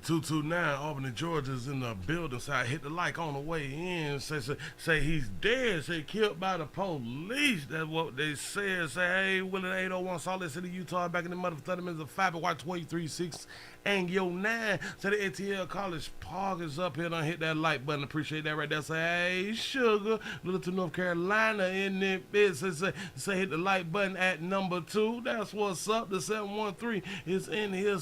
229, Albany, Georgia's in the building. So I hit the like on the way in. Say he's dead. Say killed by the police. That's what they said. Say, hey, Willie 801, Salt Lake City, Utah, back in the month of 30 minutes of 5 at Y236 and yo 9. Say the ATL College Park is up here. Don't hit that like button. Appreciate that right there. Say, hey, sugar, little to North Carolina in there. Say hit the like button at number 2. That's what's up. The 713 is in here.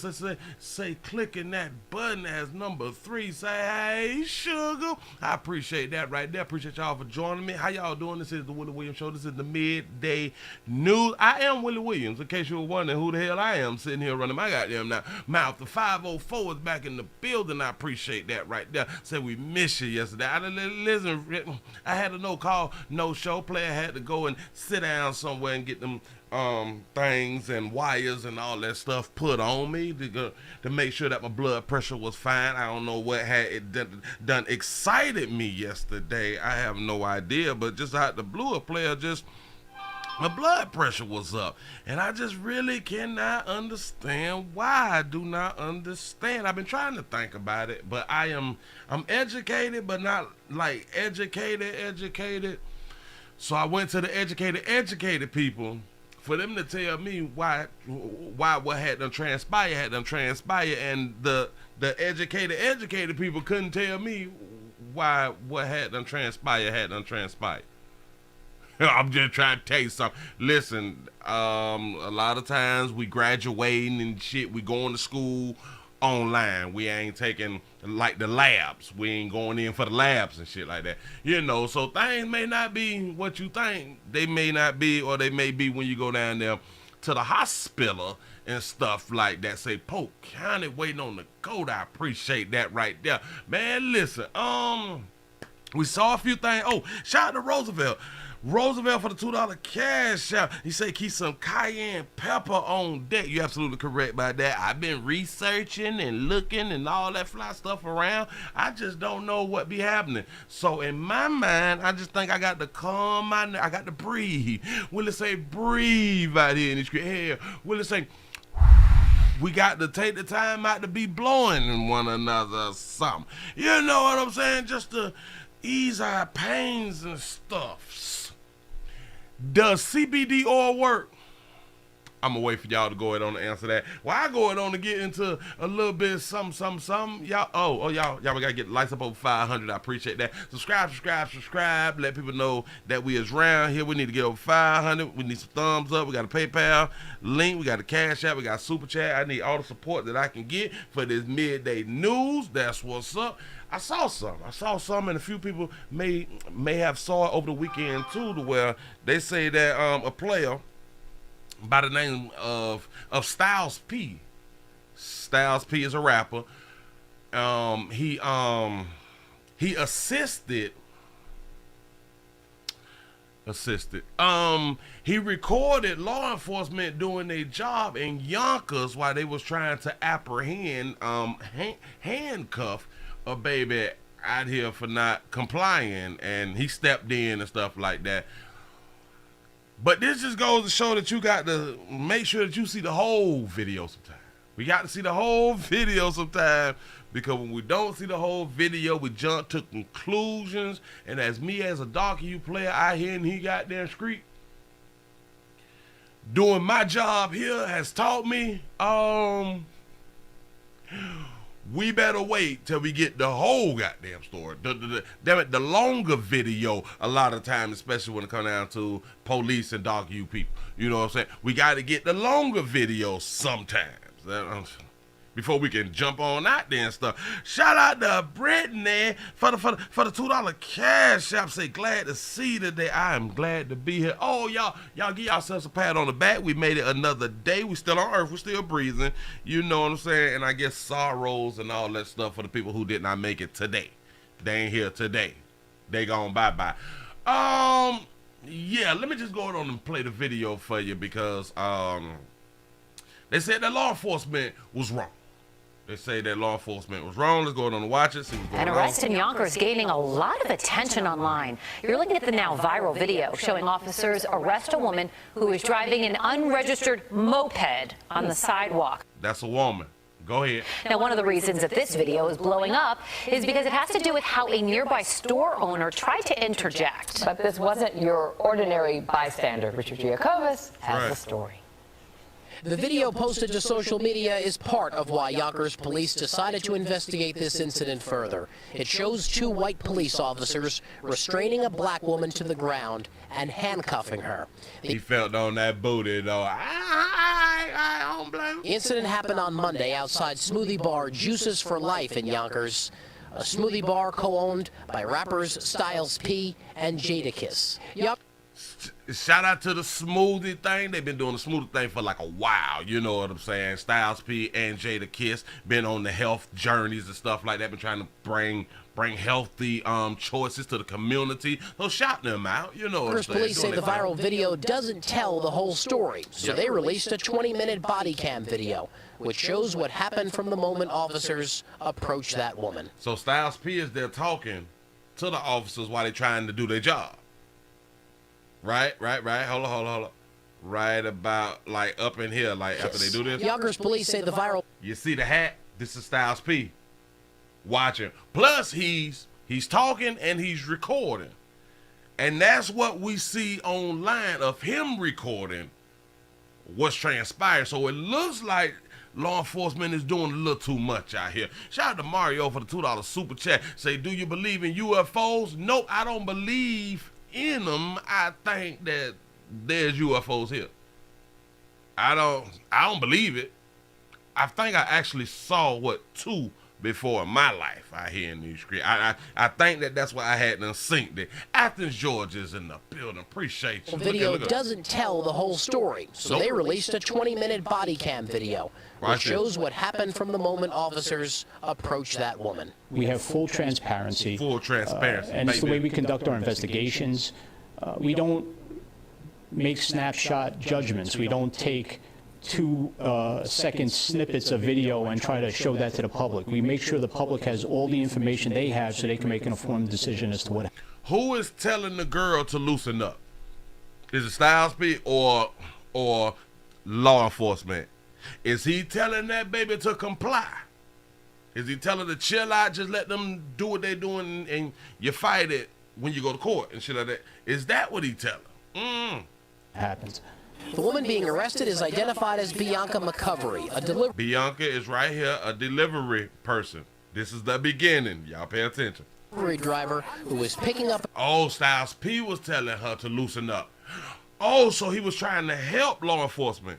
Say clicking that button as number 3. Say, hey, sugar. I appreciate that right there. Appreciate y'all for joining me. How y'all doing? This is the Willie Williams Show. This is the Midday News. I am Willie Williams, in case you were wondering who the hell I am sitting here running my goddamn mouth. The 504 is back in the building. I appreciate that right there. Say we missed you yesterday. Listen, I had a no-call, no-show. Player had to go and sit down somewhere and get them things and wires and all that stuff put on me to make sure that my blood pressure was fine. I don't know what had it done excited me yesterday. I have no idea, but just out the blue, a player just, my blood pressure was up, and I just really cannot understand why. I do not understand. I've been trying to think about it, but I'm educated, but not like educated. So I went to the educated people for them to tell me why what had done transpire, and the educated people couldn't tell me why what had done transpire. I'm just trying to tell you something. Listen, a lot of times we graduating and shit, we going to school online. We ain't taking like the labs. We ain't going in for the labs and shit like that. You know, so things may not be what you think. They may not be, or they may be when you go down there to the hospital and stuff like that. Say Polk County waiting on the code. I appreciate that right there. Man, listen, we saw a few things. Oh, shout out to Roosevelt for the $2 cash out. He said keep some cayenne pepper on deck. You're absolutely correct about that. I've been researching and looking and all that fly stuff around. I just don't know what be happening. So in my mind, I just think I got to calm I got to breathe. Will it say breathe out here in this air? Will it say we got to take the time out to be blowing in one another or something? You know what I'm saying? Just to ease our pains and stuff. Does CBD oil work? I'm gonna wait for y'all to go ahead on and answer that. Well, I go ahead on to get into a little bit of something. Y'all, y'all, we gotta get the lights up over 500. I appreciate that. Subscribe. Let people know that we is around here. We need to get over 500. We need some thumbs up. We got a PayPal link. We got a Cash App. We got a Super Chat. I need all the support that I can get for this midday news. That's what's up. I saw some, and a few people may have saw it over the weekend too, to where they say that a player by the name of Styles P. Styles P is a rapper. He assisted. He recorded law enforcement doing their job in Yonkers while they was trying to apprehend, handcuff a baby out here for not complying, and he stepped in and stuff like that. But this just goes to show that you got to make sure that you see the whole video sometime. We got to see the whole video sometime, because when we don't see the whole video, we jump to conclusions. And as me as a docu player out here in he goddamn street, doing my job here has taught me, we better wait till we get the whole goddamn story. The longer video, a lot of times, especially when it comes down to police and docu people. You know what I'm saying? We got to get the longer video sometimes. Before we can jump on out there and stuff. Shout out to Brittany for the $2 cash app. Say glad to see today. I am glad to be here. Oh, y'all give yourselves a pat on the back. We made it another day. We still on earth. We're still breathing. You know what I'm saying? And I guess sorrows and all that stuff for the people who did not make it today. They ain't here today. They gone bye-bye. Yeah, let me just go on and play the video for you, because they said that law enforcement was wrong. They say that law enforcement was wrong. Let's go on and watch it. See what's going on. An arrest in Yonkers gaining a lot of attention online. You're looking at the now viral video showing officers arrest a woman who is driving an unregistered moped on the sidewalk. That's a woman. Go ahead. Now, one of the reasons that this video is blowing up is because it has to do with how a nearby store owner tried to interject. But this wasn't your ordinary bystander. Richard Giacobas has the story. The video posted to social media is part of why Yonkers police decided to investigate this incident further. It shows 2 white police officers restraining a black woman to the ground and handcuffing her. He felt on that booty, though. I don't blame him. The incident happened on Monday outside smoothie bar Juices for Life in Yonkers, a smoothie bar co-owned by rappers Styles P and Jadakiss. Shout out to the smoothie thing. They've been doing the smoothie thing for like a while. You know what I'm saying? Styles P and Jadakiss been on the health journeys and stuff like that. Been trying to bring healthy choices to the community. So shout them out. You know what I'm saying? Police say the viral video doesn't tell the whole story, so they released a 20-minute body cam video, which shows what happened from the moment officers approached that woman. So Styles P is there talking to the officers while they're trying to do their job. Right. Hold on. Right about, like, up in here, like, after they do this. Yonkers police say the viral... You see the hat? This is Styles P. Watching. Plus, he's talking and he's recording. And that's what we see online of him recording what's transpired. So it looks like law enforcement is doing a little too much out here. Shout out to Mario for the $2 super chat. Say, do you believe in UFOs? Nope, I don't believe in them. I think that there's UFOs here. I don't believe it. I think I actually saw 2 before in my life out here in these streets. I think that's why I had them synced it. Athens, Georgia's in the building. Appreciate you. The video doesn't tell the whole story, so they released a 20-minute body cam video, which shows what happened from the moment officers approached that woman. We have full transparency. Full transparency. And it's the way we conduct our investigations. We don't make snapshot judgments. We don't take 2-second snippets of video and try to show that to the public. We make sure the public has all the information they have so they can make an informed decision as to what. Who is telling the girl to loosen up? Is it Styles P or law enforcement? Is he telling that baby to comply? Is he telling her to chill out, just let them do what they're doing, and you fight it when you go to court and shit like that? Is that what he telling? Happens. The woman being arrested is identified as Bianca McCovery, a delivery. Bianca is right here, a delivery person. This is the beginning. Y'all pay attention. Driver who was picking up. Oh, Styles P was telling her to loosen up. Oh, so he was trying to help law enforcement.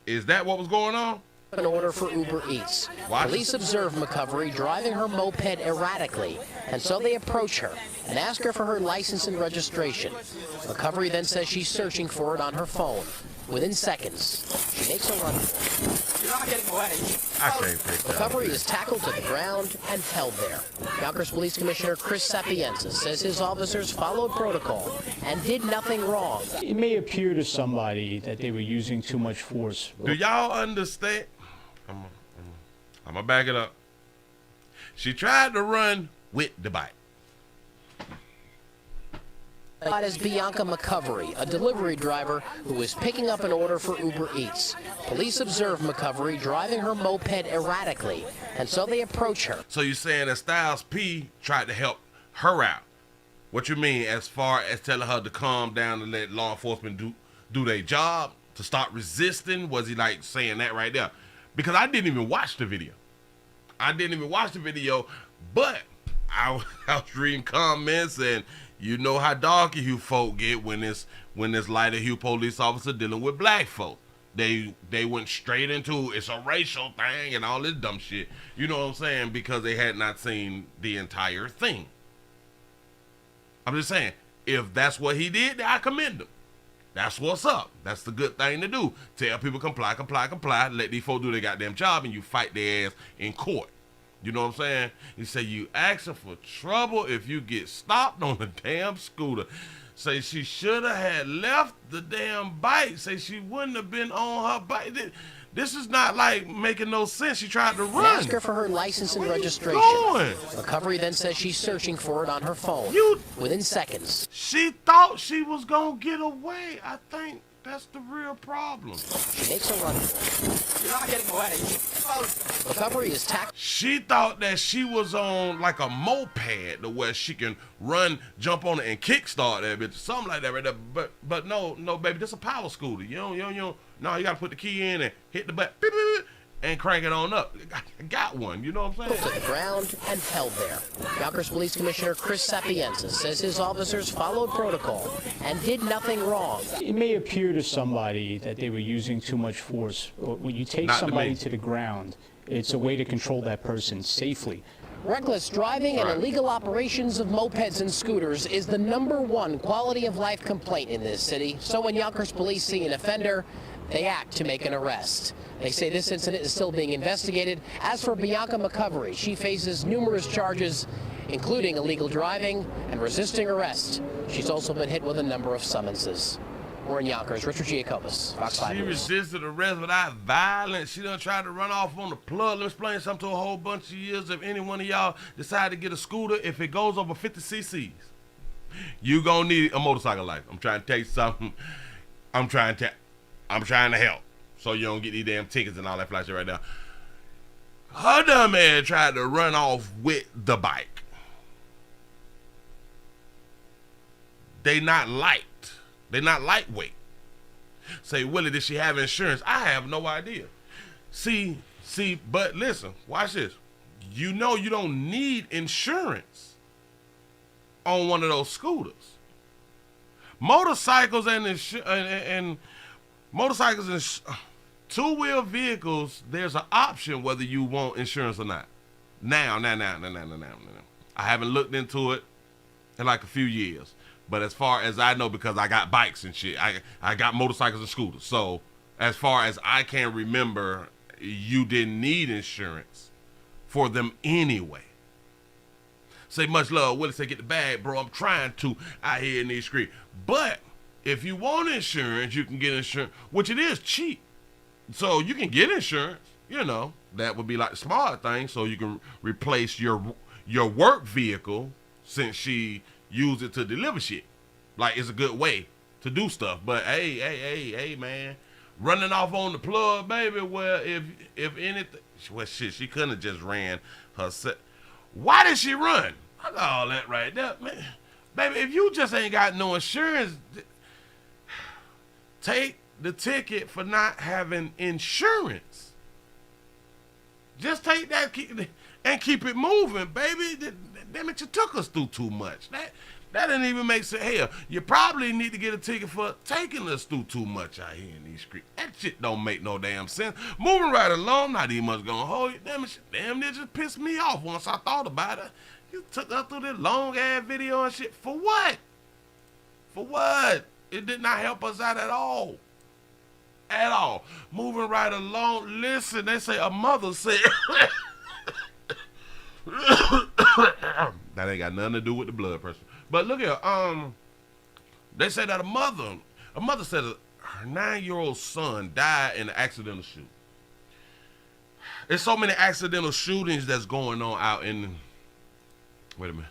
Is that what was going on? An order for Uber Eats. Police observe McCovery driving her moped erratically, and so they approach her and ask her for her license and registration. McCovery then says she's searching for it on her phone. Within seconds, she makes a run. You're not getting away. I can't take that. McCovery is tackled to the ground and held there. Yonkers Police Commissioner Chris Sapienza says his officers followed protocol and did nothing wrong. It may appear to somebody that they were using too much force. Do y'all understand? I'm gonna back it up. She tried to run with the bike. That is Bianca McCovery, a delivery driver who was picking up an order for Uber Eats. Police observe McCovery driving her moped erratically, and so they approach her. So you're saying that Styles P tried to help her out? What you mean as far as telling her to calm down and let law enforcement do their job, to stop resisting? Was he like saying that right there? Because I didn't even watch the video. But I was reading comments, and you know how darker hue folk get when it's lighter hue police officer dealing with black folk. They went straight into it's a racial thing and all this dumb shit. You know what I'm saying? Because they had not seen the entire thing. I'm just saying, if that's what he did, I commend him. That's what's up. That's the good thing to do. Tell people comply. Let these folks do their goddamn job, and you fight their ass in court. You know what I'm saying? You say you asking for trouble if you get stopped on a damn scooter. Say she should have had left the damn bike. Say she wouldn't have been on her bike. This is not like making no sense. She tried to run. Ask her for her license and registration. McCovery then says she's searching for it on her phone. Within seconds. She thought she was gonna get away. I think That's the real problem. She makes a run for You're not getting away. it. Recovery is tackled. She thought that she was on like a moped to where she can run, jump on it, and kickstart that bitch, something like that right there. But no, baby, this a power scooter. You don't. No, you gotta put the key in and hit the button, beep, beep, beep, and crank it on up. I got one. You know what I'm saying? To the ground and held there. Yonkers Police Commissioner Chris Sapienza says his officers followed protocol and did nothing wrong. It may appear to somebody that they were using too much force, but when you take Not to somebody me. to the ground, it's a way to control that person safely. Reckless driving and illegal operations of mopeds and scooters is the #1 quality of life complaint in this city. So when Yonkers police see an offender, they act to make an arrest. They say this incident is still being investigated. As for Bianca McCovery, she faces numerous charges, including illegal driving and resisting arrest. She's also been hit with a number of summonses. We're in Yonkers. Richard Giacobus, Fox 5 She News. resisted arrest without violence. She done tried to run off on the plug. Let me explain something to a whole bunch of years. If any one of y'all decide to get a scooter, if it goes over 50 cc's, you gonna need a motorcycle license. I'm trying to tell you something. I'm trying to help, so you don't get these damn tickets and all that flash shit right now. Her dumb man tried to run off with the bike. They not light. They not lightweight. Say, Willie, did she have insurance? I have no idea. See, but listen, watch this. You know you don't need insurance on one of those scooters. Motorcycles and two-wheel vehicles, there's an option whether you want insurance or not. Now. I haven't looked into it in like a few years. But as far as I know, because I got bikes and shit, I got motorcycles and scooters. So as far as I can remember, you didn't need insurance for them anyway. Say much love, Willie say get the bag, bro. I'm trying to out here in these streets. But if you want insurance, you can get insurance, which it is cheap. So you can get insurance, you know. That would be like the smart thing, so you can replace your work vehicle since she used it to deliver shit. Like, it's a good way to do stuff. But hey, man, running off on the plug, baby. Well, if anything, well, shit, she couldn't have just ran herself. Why did she run? I got all that right there, man. Baby, if you just ain't got no insurance, take the ticket for not having insurance. Just take that and keep it moving, baby. Damn it, you took us through too much. That didn't even make sense. Hell, you probably need to get a ticket for taking us through too much out here in these streets. That shit don't make no damn sense. Moving right along, not even much gonna hold you. Damn it just pissed me off once I thought about it. You took us through this long ass video and shit. For what? For what? It did not help us out at all. At all. Moving right along. Listen, they say a mother said that ain't got nothing to do with the blood pressure. But look here, they say that a mother said her 9-year-old son died in an accidental shoot. There's so many accidental shootings that's going on out in, wait a minute.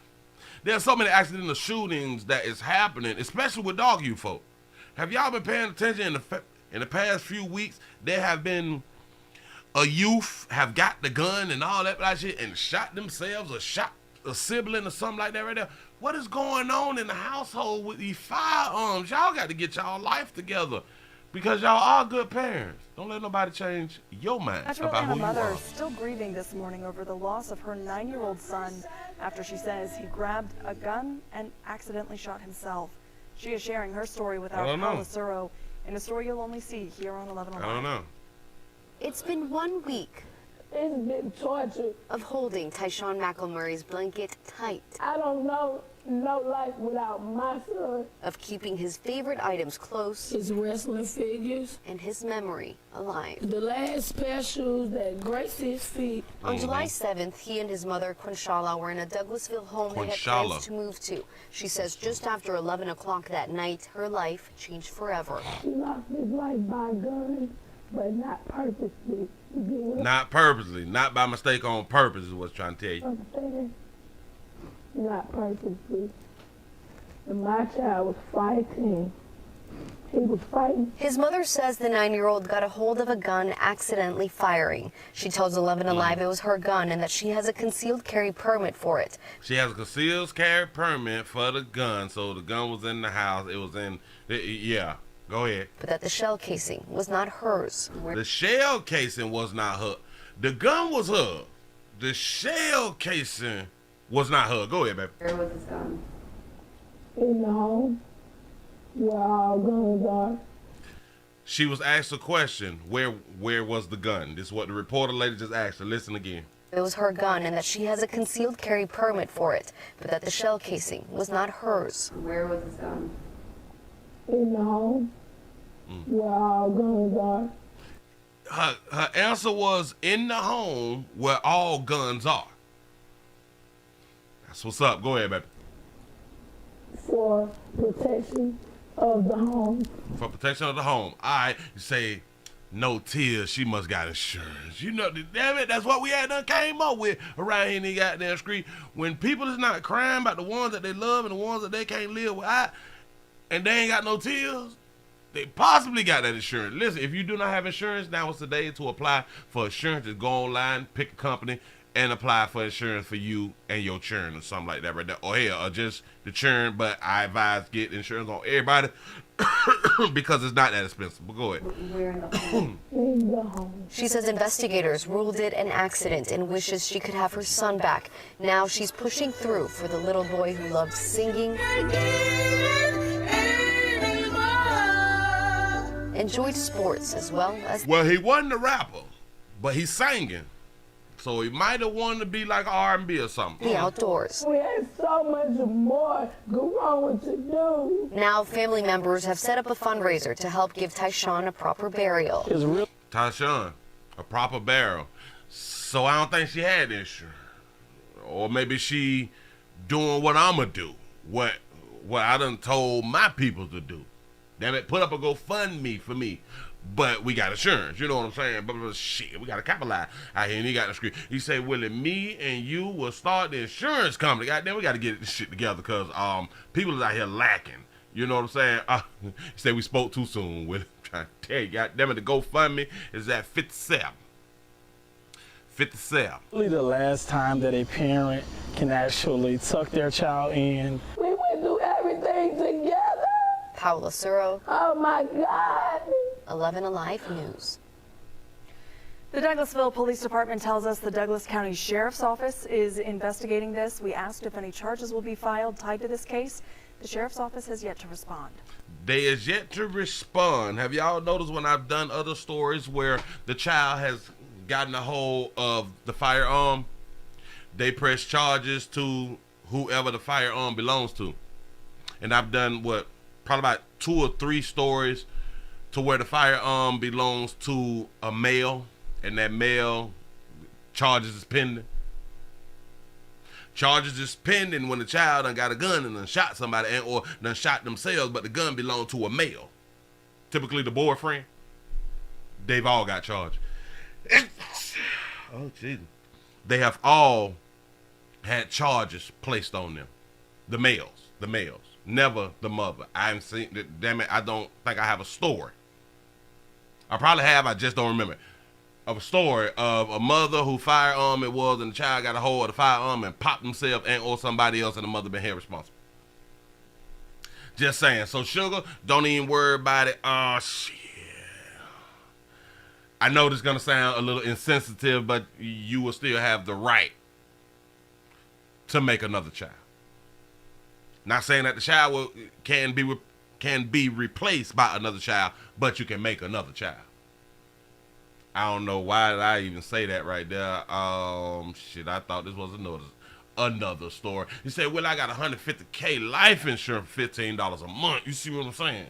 There's so many accidental shootings that is happening, especially with dog you folk. Have y'all been paying attention in the past few weeks? There have been a youth have got the gun and all that shit and shot themselves or shot a sibling or something like that right there. What is going on in the household with these firearms? Y'all got to get y'all life together because y'all are good parents. Don't let nobody change your mind about who you mother are. is still grieving this morning over the loss of her 9-year-old son after she says he grabbed a gun and accidentally shot himself. She is sharing her story with our Paul Lasuro in a story you'll only see here on 11 Alive. I don't know. It's been 1 week It's been torture. of holding Tyshon McElmurray's blanket tight, I don't know no life without my son. of keeping his favorite items close His wrestling figures, and his memory alive. the last pair of shoes that graced his feet. On July 7th, he and his mother, Quinshala, were in a Douglasville home they had plans to move to. She says just after 11 o'clock that night, her life changed forever. He lost his life by a gun, but not purposely. You get what Not purposely, not by mistake, on purpose is what's trying to tell you. I'm saying? Not purposely. And my child was fighting He was fighting. His mother says the 9-year-old got a hold of a gun accidentally firing. She tells 11 Alive it was her gun and that she has a concealed carry permit for it. She has a concealed carry permit for the gun, so the gun was in the house. It was in, yeah, go ahead. But that the shell casing was not hers. The shell casing was not her. The gun was her. The shell casing was not her. Go ahead, baby. Where was his gun? In the home, where all guns are. She was asked a question, where was the gun? This is what the reporter lady just asked her. Listen again. It was her gun and that she has a concealed carry permit for it, but that the shell casing was not hers. Where was his gun? In the home, where all guns are. Her answer was in the home where all guns are. That's what's up. Go ahead, baby. For protection of the home. For protection of the home. All right. You say, no tears. She must got insurance. You know, damn it, that's what we had done came up with around here in the goddamn street. When people is not crying about the ones that they love and the ones that they can't live without, and they ain't got no tears, they possibly got that insurance. Listen, if you do not have insurance, now is the day to apply for insurance. Just go online, pick a company, and apply for insurance for you and your children or something like that right there. Or hell, or just the children, but I advise get insurance on everybody because it's not that expensive. But go ahead. Where in the home? In the home. She says investigators ruled it an accident and wishes she could have her son back. Now she's pushing through for the little boy who loves singing, enjoyed sports as well as... Well, he wasn't a rapper, but he's singing. So he might have wanted to be like R&B or something. The outdoors. We had so much more growing to do. Now family members have set up a fundraiser to help give Tyshon a proper burial. Tyshon, a proper burial. So I don't think she had insurance. Or maybe she doing what I'ma do. What I done told my people to do. Damn it, put up a GoFundMe for me. But we got insurance, you know what I'm saying? But shit, we got to capitalize out here, and he got the screen. He say, Willie, me and you will start the insurance company. Goddamn, we got to get this shit together because people is out here lacking. You know what I'm saying? He said we spoke too soon, Willie. I'm trying to tell you, goddamn it, the GoFundMe is at 57. 57. Really the last time that a parent can actually tuck their child in. We went through everything together. Paula Suro. Oh my God. 11 Alive News. The Douglasville Police Department tells us the Douglas County Sheriff's Office is investigating this. We asked if any charges will be filed tied to this case. The Sheriff's Office has yet to respond. They is yet to respond. Have y'all noticed when I've done other stories where the child has gotten a hold of the firearm, they press charges to whoever the firearm belongs to? And I've done probably about 2 or 3 stories to where the firearm belongs to a male, and that male charges is pending. Charges is pending when the child done got a gun and done shot somebody or done shot themselves, but the gun belonged to a male. Typically the boyfriend. They've all got charged. Oh, Jesus. They have all had charges placed on them. The males. Never the mother. I haven't seen, damn it, I don't think I have a story. I probably have, I just don't remember. Of a story of a mother who firearm it was and the child got a hold of the firearm and popped himself and or somebody else and the mother been held responsible. Just saying. So sugar, don't even worry about it. Oh shit. I know this is gonna sound a little insensitive, but you will still have the right to make another child. Not saying that the child can be replaced by another child, but you can make another child. I don't know why did I even say that right there. Shit, I thought this was another story. You say, well, I got $150K life insurance for $15 a month. You see what I'm saying?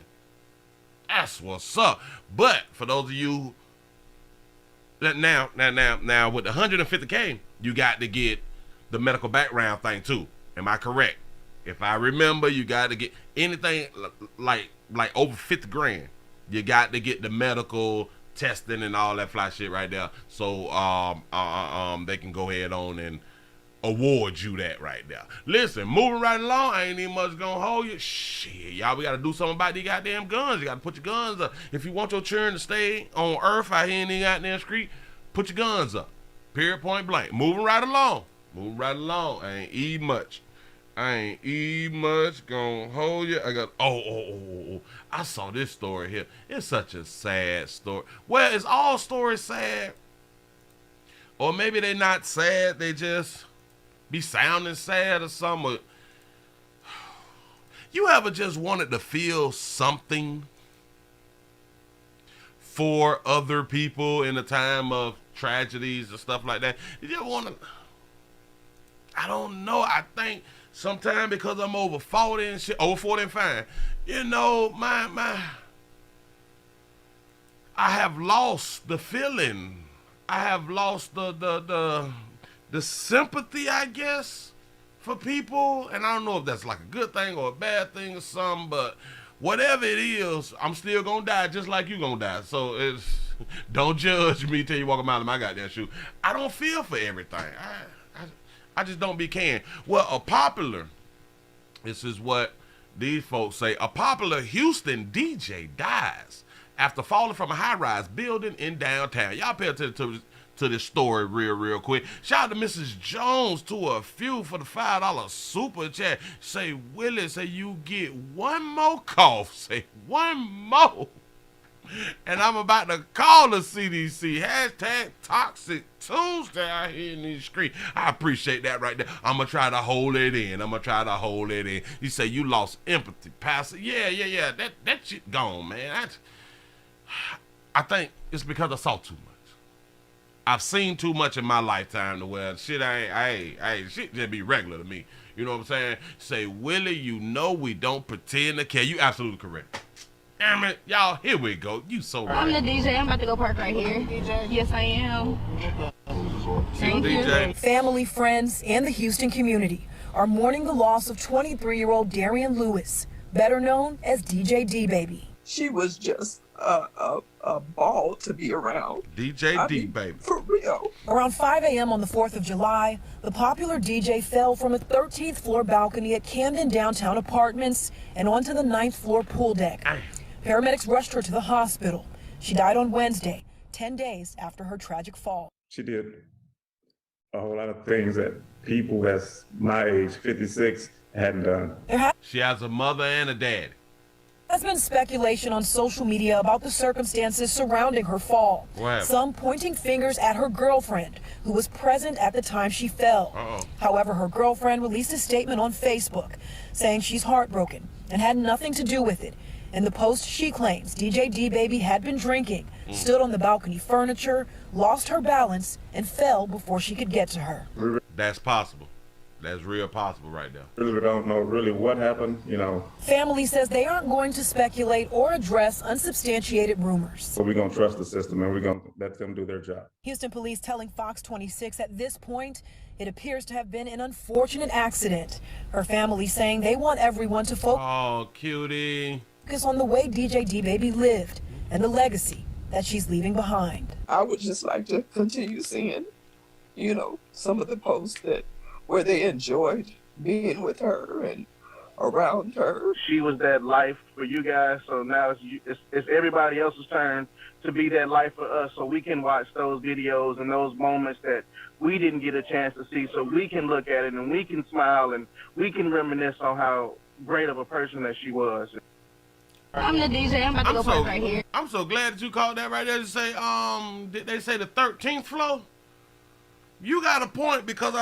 That's what's up. But for those of you now with the $150K, you got to get the medical background thing too. Am I correct? If I remember, you got to get anything like over 50 grand. You got to get the medical testing and all that fly shit right there. So they can go ahead on and award you that right there. Listen, moving right along, I ain't even much gonna hold you. Shit, y'all, we gotta do something about these goddamn guns. You gotta put your guns up. If you want your children to stay on earth out here in the goddamn street, put your guns up. Period, point blank. Moving right along. Moving right along. I ain't eat much. Gonna hold you. I got, I saw this story here. It's such a sad story. Well, is all stories sad? Or maybe they're not sad, they just be sounding sad or something. You ever just wanted to feel something for other people in a time of tragedies and stuff like that? You just want to, I don't know, I think sometimes because I'm over 40 and shit, over 40 and fine, you know, I have lost the feeling. I have lost the sympathy, I guess, for people. And I don't know if that's like a good thing or a bad thing or something, but whatever it is, I'm still gonna die just like you gonna die. So don't judge me till you walk a mile in my goddamn shoe. I don't feel for everything. I just don't be caring. Well, this is what these folks say, a popular Houston DJ dies after falling from a high-rise building in downtown. Y'all pay attention to this story real quick. Shout out to Mrs. Jones to a few for the $5 super chat. Say, Willie, say you get one more cough. Say one more. And I'm about to call the CDC. Hashtag Toxic Tuesday out here in these streets. I appreciate that right there. I'm going to try to hold it in. You say you lost empathy, Pastor. Yeah. That shit gone, man. I think it's because I saw too much. I've seen too much in my lifetime to where shit shit just be regular to me. You know what I'm saying? Say, Willie, you know we don't pretend to care. You absolutely correct. Damn it, y'all, here we go. You so right. I'm the DJ. I'm about to go park right here. Yes, I am. Thank you. Family, friends, and the Houston community are mourning the loss of 23-year-old Darian Lewis, better known as DJ D-Baby. She was just a ball to be around. DJ D-Baby. For real. Around 5 a.m. on the 4th of July, the popular DJ fell from a 13th floor balcony at Camden Downtown Apartments and onto the 9th floor pool deck. Paramedics rushed her to the hospital. She died on Wednesday, 10 days after her tragic fall. She did a whole lot of things that people that's my age, 56, hadn't done. She has a mother and a dad. There's been speculation on social media about the circumstances surrounding her fall. Some pointing fingers at her girlfriend, who was present at the time she fell. However, her girlfriend released a statement on Facebook saying she's heartbroken and had nothing to do with it. In the post, she claims DJ D-Baby had been drinking, stood on the balcony furniture, lost her balance, and fell before she could get to her. That's possible. That's real possible right there. Really don't know really what happened, you know. Family says they aren't going to speculate or address unsubstantiated rumors. So we're going to trust the system and we're going to let them do their job. Houston police telling Fox 26 at this point, it appears to have been an unfortunate accident. Her family saying they want everyone to focus on the way DJ D-Baby lived and the legacy that she's leaving behind. I would just like to continue seeing, you know, some of the posts where they enjoyed being with her and around her. She was that life for you guys, so now it's everybody else's turn to be that life for us, so we can watch those videos and those moments that we didn't get a chance to see, so we can look at it and we can smile and we can reminisce on how great of a person that she was. I'm the DJ. I'm about to go park right here. I'm so glad that you called that right there to say, did they say the 13th floor? You got a point, because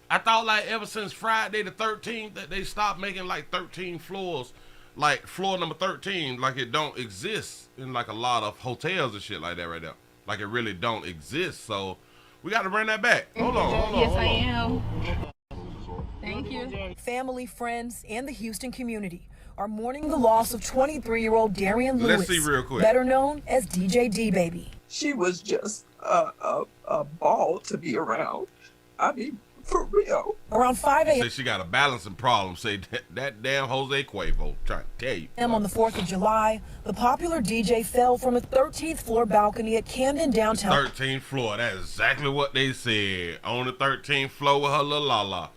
I thought like ever since Friday the 13th that they stopped making like 13 floors, like floor number 13, like it don't exist in like a lot of hotels and shit like that right there. Like it really don't exist. So we got to bring that back. Hold on. Yes, I am. Thank you. Family, friends, and the Houston community are mourning the loss of 23-year-old Darian Lewis, Let's see real quick. better known as DJ D-Baby. She was just a ball to be around. I mean, For real. Around 5 a.m. Say she got a balancing problem. Say that damn Jose Cuervo. Trying to tell you. On the 4th of July, the popular DJ fell from a 13th floor balcony at Camden downtown. 13th floor. That's exactly what they said. On the 13th floor with her little la-la.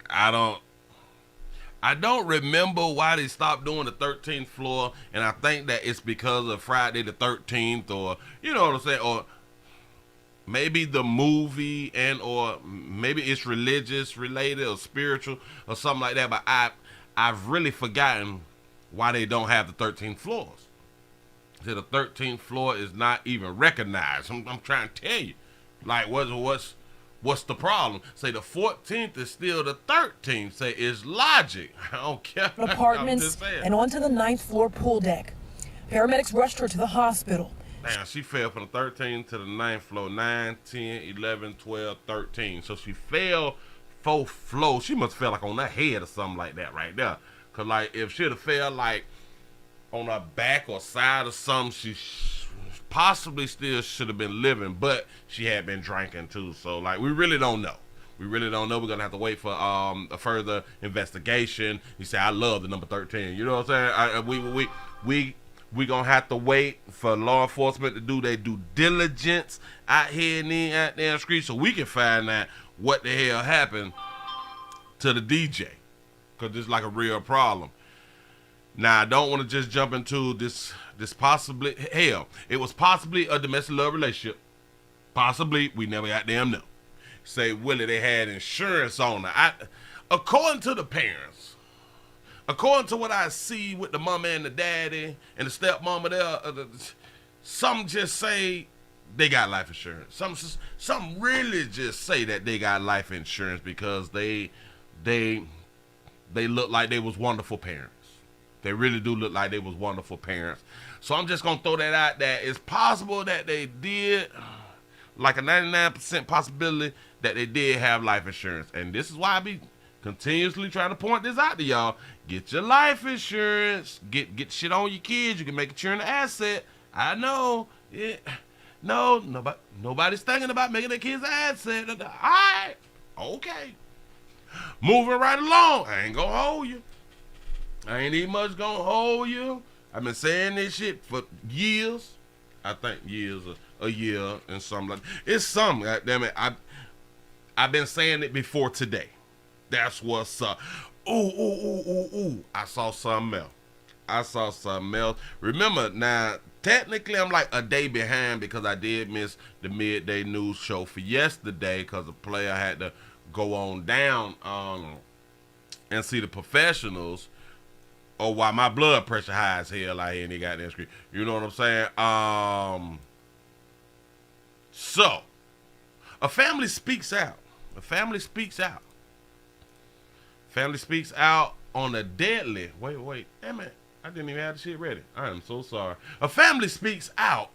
I don't remember why they stopped doing the 13th floor, and I think that it's because of Friday the 13th, or you know what I'm saying, or maybe the movie, and or maybe it's religious related or spiritual or something like that. But I've really forgotten why they don't have the 13th floors. So the 13th floor is not even recognized. I'm trying to tell you, like what's the problem? Say the 14th is still the 13th. Say it's logic. I don't care. Apartments and onto the 9th floor pool deck. Paramedics rushed her to the hospital. Damn, she fell from the 13th to the 9th floor. 9, 10, 11, 12, 13. So she fell 4th floor. She must have fell like on her head or something like that right there. Cause like if she'd have fell like on her back or side or something, she possibly still should have been living, but she had been drinking too. So like we really don't know. We're gonna have to wait for a further investigation. You say I love the number 13. You know what I'm saying? We gonna have to wait for law enforcement to do their due diligence out here in the out there street, so we can find out what the hell happened to the DJ, cause this is like a real problem. Now I don't want to just jump into this possibly, hell, it was possibly a domestic love relationship. Possibly, we never got them know. Say Willie, they had insurance on her. According to the parents, according to what I see with the mama and the daddy and the stepmama there, some just say they got life insurance. Some really just say that they got life insurance because they look like they was wonderful parents. They really do look like they was wonderful parents. So I'm just gonna throw that out there. It's possible that they did, like a 99% possibility that they did have life insurance. And this is why I be continuously trying to point this out to y'all. Get your life insurance. Get shit on your kids. You can make sure an asset. I know. Yeah. No, nobody's thinking about making their kids an asset. All right. Okay. Moving right along. I ain't gonna hold you. I ain't even much gonna hold you. I've been saying this shit for years. I think years, a year and something like that. It's something, goddammit. I've been saying it before today. That's what's up. Ooh. I saw something else. Remember, now, technically I'm like a day behind because I did miss the midday news show for yesterday because the player had to go on down and see the professionals. Or why my blood pressure high as hell out here in the goddamn screen. You know what I'm saying? So, a family speaks out. Family speaks out on a deadly. Wait. Damn it. I didn't even have the shit ready. I am so sorry. A family speaks out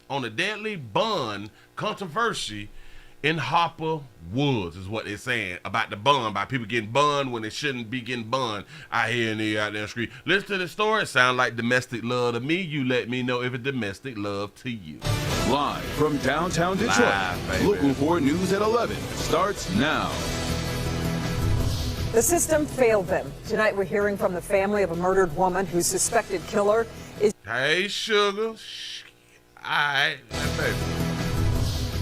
on a deadly bun controversy in Harper Woods is what they're saying about the bun, by people getting bunned when they shouldn't be getting bunned out here in the out there street. Listen to the story. It sounds like domestic love to me. You let me know if it's domestic love to you. Live from downtown Detroit, Local 4 News at 11 starts now. The system failed them. Tonight we're hearing from the family of a murdered woman whose suspected killer is... Hey, sugar. All right, baby.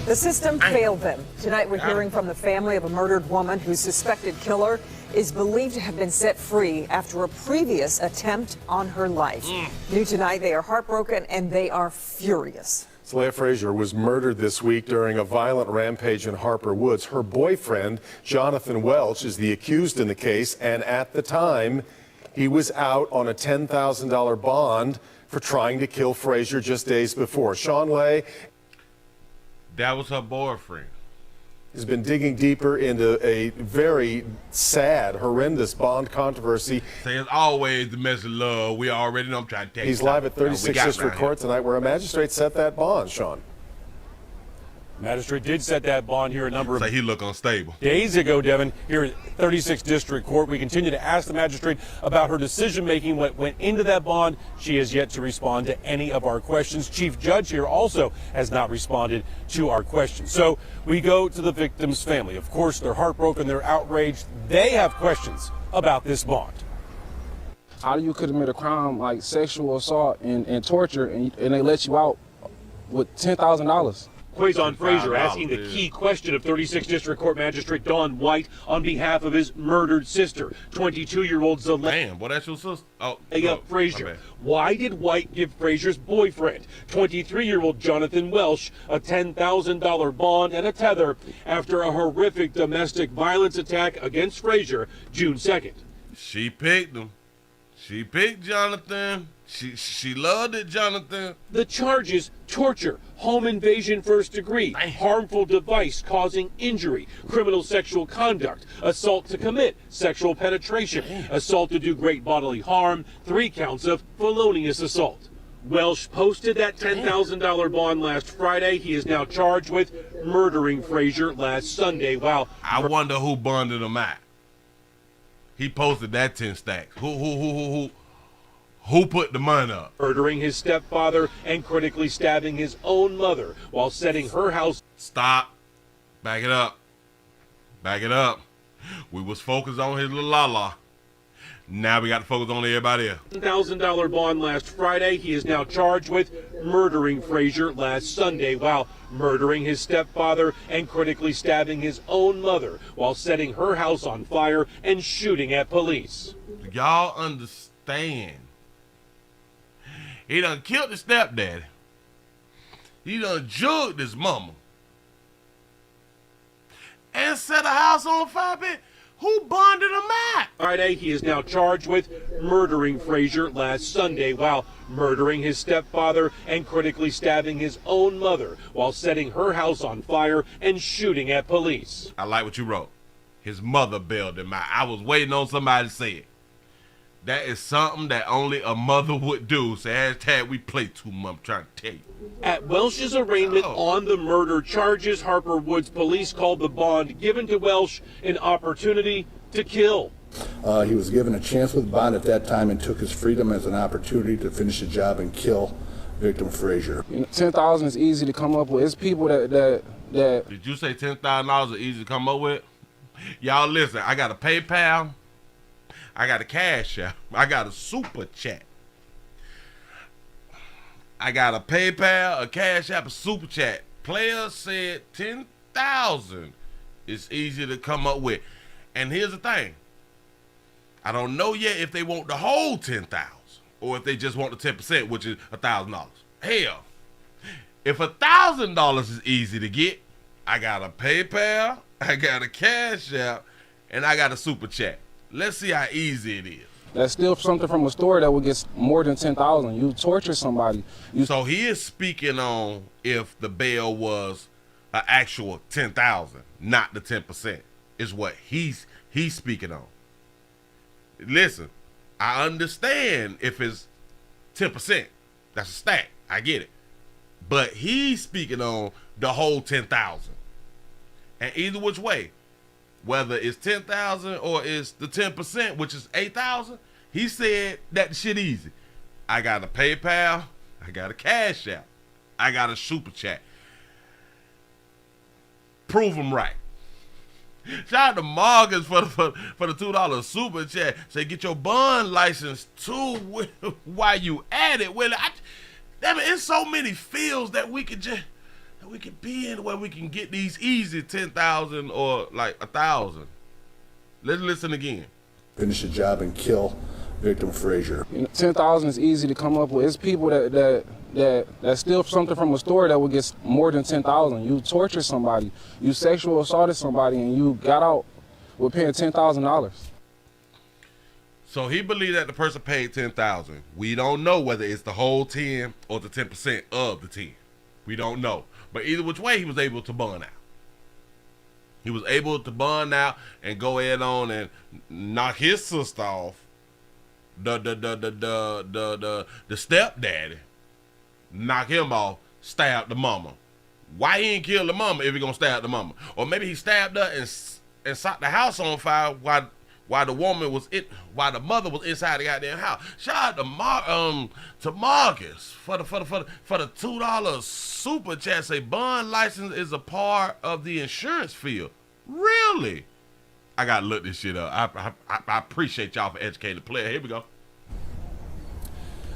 The system failed them. Tonight we're hearing from the family of a murdered woman whose suspected killer is believed to have been set free after a previous attempt on her life. New tonight, they are heartbroken and they are furious. Leah Frazier was murdered this week during a violent rampage in Harper Woods. Her boyfriend, Jonathan Welsh, is the accused in the case, and at the time, he was out on a $10,000 bond for trying to kill Frazier just days before. Sean Lay. That was her boyfriend. Has been digging deeper into a very sad, horrendous bond controversy. Say it's always domestic love. We already know. I'm trying to tell you. He's live at 36th District Court tonight where a magistrate set that bond, Sean. Magistrate did set that bond here a number of he look unstable. days ago, Devin, here at 36th District Court. We continue to ask the magistrate about her decision-making, what went into that bond. She has yet to respond to any of our questions. Chief Judge here also has not responded to our questions. So we go to the victim's family. Of course, they're heartbroken, they're outraged. They have questions about this bond. How do you commit a crime like sexual assault and torture and they let you out with $10,000? Quazon Frazier asking the key question of 36th District Court Magistrate Don White on behalf of his murdered sister, 22-year-old Damn, what that's your sister? Oh, Frazier. Why did White give Frazier's boyfriend, 23-year-old Jonathan Welsh, a $10,000 bond and a tether after a horrific domestic violence attack against Frazier June 2nd? She picked him. She picked Jonathan. She loved it, Jonathan. The charges: torture, home invasion first degree, harmful device causing injury, criminal sexual conduct, assault to commit sexual penetration, assault to do great bodily harm, 3 counts of felonious assault. Welsh posted that $10,000 bond last Friday. He is now charged with murdering Frazier last Sunday. Wow. I wonder who bonded him out. He posted that 10 stacks. Who put the money up? Murdering his stepfather and critically stabbing his own mother while setting her house. Stop. Back it up. Back it up. We was focused on his little la-la. Now we got to focus on everybody else. $1,000 bond last Friday. He is now charged with murdering Frazier last Sunday while murdering his stepfather and critically stabbing his own mother while setting her house on fire and shooting at police. Y'all understand? He done killed his stepdaddy. He done jugged his mama. And set a house on fire, bitch. Who bonded him out? Friday, he is now charged with murdering Frazier last Sunday while murdering his stepfather and critically stabbing his own mother while setting her house on fire and shooting at police. I like what you wrote. His mother bailed him out. I was waiting on somebody to say it. That is something that only a mother would do. Say, hashtag we play too much. I'm trying to tell you. At Welsh's arraignment on the murder charges, Harper Woods police called the bond given to Welsh an opportunity to kill. He was given a chance with bond at that time and took his freedom as an opportunity to finish the job and kill victim Frazier. You know, $10,000 is easy to come up with. It's people that. Did you say $10,000 is easy to come up with? Y'all listen, I got a PayPal. I got a Cash App. I got a Super Chat. I got a PayPal, a Cash App, a Super Chat. Player said 10,000 is easy to come up with. And here's the thing. I don't know yet if they want the whole 10,000 or if they just want the 10%, which is $1,000. Hell, if $1,000 is easy to get, I got a PayPal, I got a Cash App, and I got a Super Chat. Let's see how easy it is. That's still something from a story that would get more than $10,000. You torture somebody. So he is speaking on if the bail was an actual $10,000, not the 10%, is what he's speaking on. Listen, I understand if it's 10%. That's a stack. I get it. But he's speaking on the whole 10,000. And either which way, whether it's 10,000 or it's the 10%, which is 8,000, he said that shit easy. I got a PayPal, I got a Cash App, I got a Super Chat. Prove him right. Shout out to Morgans for the $2 Super Chat. Say get your bond license too while you at it. Willie, it's so many fields that we could be in where we can get these easy 10,000 or like 1,000. Let's listen again. Finish the job and kill victim Frazier. You know, 10,000 is easy to come up with. It's people that steal something from a store that would get more than 10,000. You torture somebody, you sexual assaulted somebody, and you got out with paying $10,000. So he believed that the person paid 10,000. We don't know whether it's the whole 10 or the 10% of the 10. We don't know. But either which way, he was able to bond out. He was able to bond out and go ahead on and knock his sister off. The stepdaddy, knock him off, stab the mama. Why he ain't kill the mama if he gonna stab the mama? Or maybe he stabbed her and set the house on fire while the mother was inside the goddamn house. Shout out to Marcus for the $2 super chat. Say bond license is a part of the insurance field. Really? I gotta look this shit up. I appreciate y'all for educating the player. Here we go.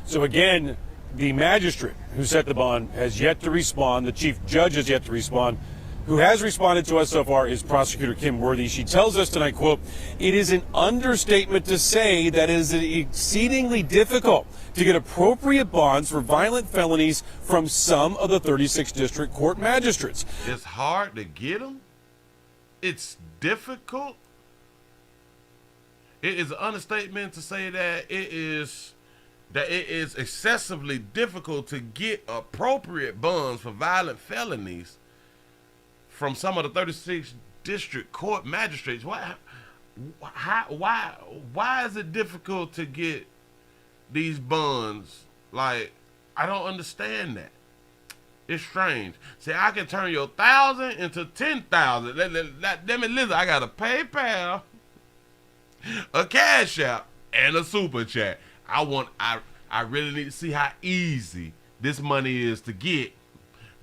So again, the magistrate who set the bond has yet to respond. The chief judge has yet to respond. Who has responded to us so far is Prosecutor Kim Worthy. She tells us tonight, quote, "It is an understatement to say that it is exceedingly difficult to get appropriate bonds for violent felonies from some of the 36 district court magistrates." It's hard to get them. It's difficult. It is an understatement to say that it is excessively difficult to get appropriate bonds for violent felonies from some of the 36 district court magistrates. Why is it difficult to get these bonds? Like, I don't understand that. It's strange. See, I can turn your 1,000 into 10,000. Damn it, listen, I got a PayPal, a Cash App, and a Super Chat. I really need to see how easy this money is to get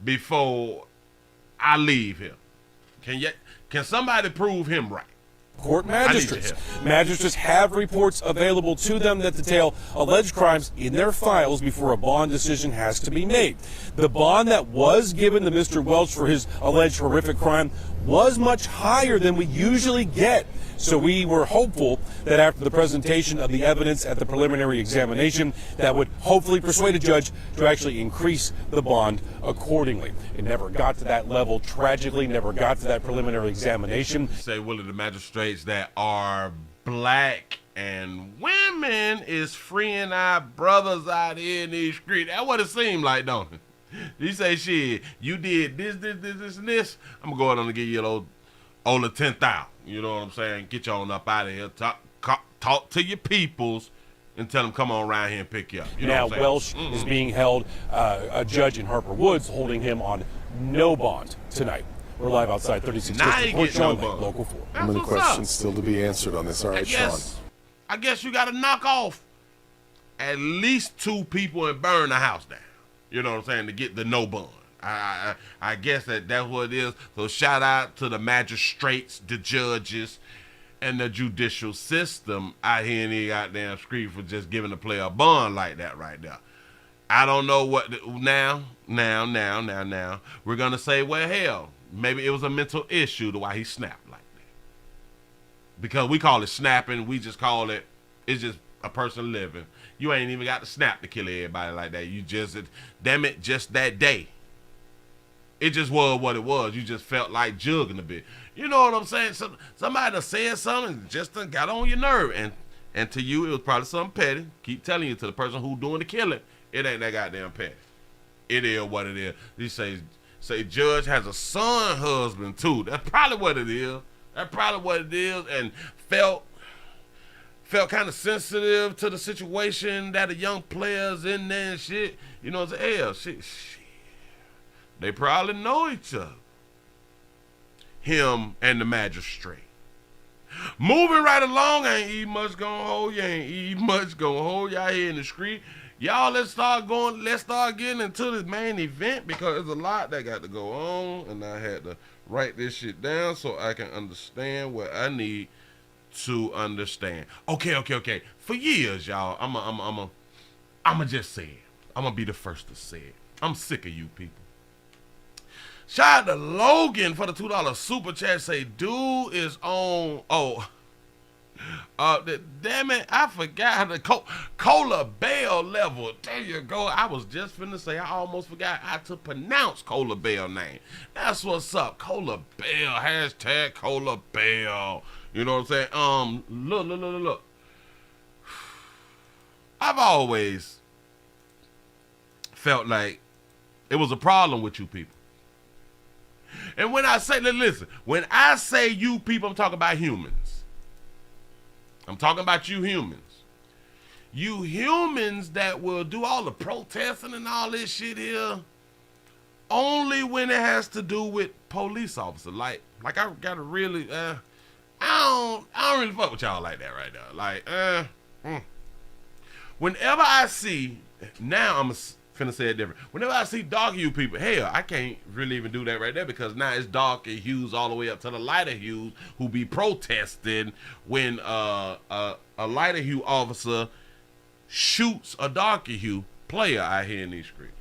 before I leave here. Can somebody prove him right? Court magistrates. Magistrates have reports available to them that detail alleged crimes in their files before a bond decision has to be made. The bond that was given to Mr. Welsh for his alleged horrific crime was much higher than we usually get. So we were hopeful that after the presentation of the evidence at the preliminary examination, that would hopefully persuade a judge to actually increase the bond accordingly. It never got to that level, tragically, never got to that preliminary examination. Say, Willie, the magistrates that are black and women is freeing our brothers out here in these streets. That's what it seemed like, don't it? You say, shit, you did this, and this. I'm going to go ahead and give you a little only 10,000. You know what I'm saying? Get you on up out of here. Talk to your peoples and tell them come on around here and pick you up. You know now Welsh is being held. A judge in Harper Woods holding him on no bond tonight. We're live outside 36 District Court, Sean, Local 4. How many questions still to be answered on this? All right, Sean. I guess you got to knock off at least 2 people and burn the house down. You know what I'm saying? To get the no bond. I guess that's what it is. So shout out to the magistrates, the judges, and the judicial system out here in the goddamn street for just giving the player a bond like that right there. I don't know what now. We're gonna say, well, hell, maybe it was a mental issue to why he snapped like that. Because we call it snapping, we just call it, it's just a person living. You ain't even got to snap to kill everybody like that. You just, damn it, just that day. It just was what it was. You just felt like jugging a bit. You know what I'm saying? Somebody done said something just done got on your nerve. And to you, it was probably something petty. Keep telling you, to the person who doing the killing, it ain't that goddamn petty. It is what it is. You say judge has a son husband too. That's probably what it is. And felt kind of sensitive to the situation that the young players in there and shit. You know what I'm saying? Hell, shit. They probably know each other. Him and the magistrate. Moving right along, ain't eat much gonna hold you. Ain't eat much gonna hold y'all here in the street. Y'all, let's start getting into this main event because there's a lot that got to go on, and I had to write this shit down so I can understand what I need to understand. Okay. For years, y'all, I'ma just say it. I'm gonna be the first to say it. I'm sick of you people. Shout out to Logan for the $2 super chat. Say, dude is on. Damn it, I forgot the Colabelle level. There you go. I was just finna say, I almost forgot how to pronounce Colabelle name. That's what's up. Colabelle, hashtag Colabelle. You know what I'm saying? Look. I've always felt like it was a problem with you people. And when I say, listen, when I say you people, I'm talking about humans. I'm talking about you humans. You humans that will do all the protesting and all this shit here only when it has to do with police officers. Like I gotta really, I don't really fuck with y'all like that right now. Like, whenever I see, now I'm finna say it different. Whenever I see dark hue people, hell, I can't really even do that right there because now it's darker hues all the way up to the lighter hues who be protesting when a lighter hue officer shoots a darker hue player out here in these streets.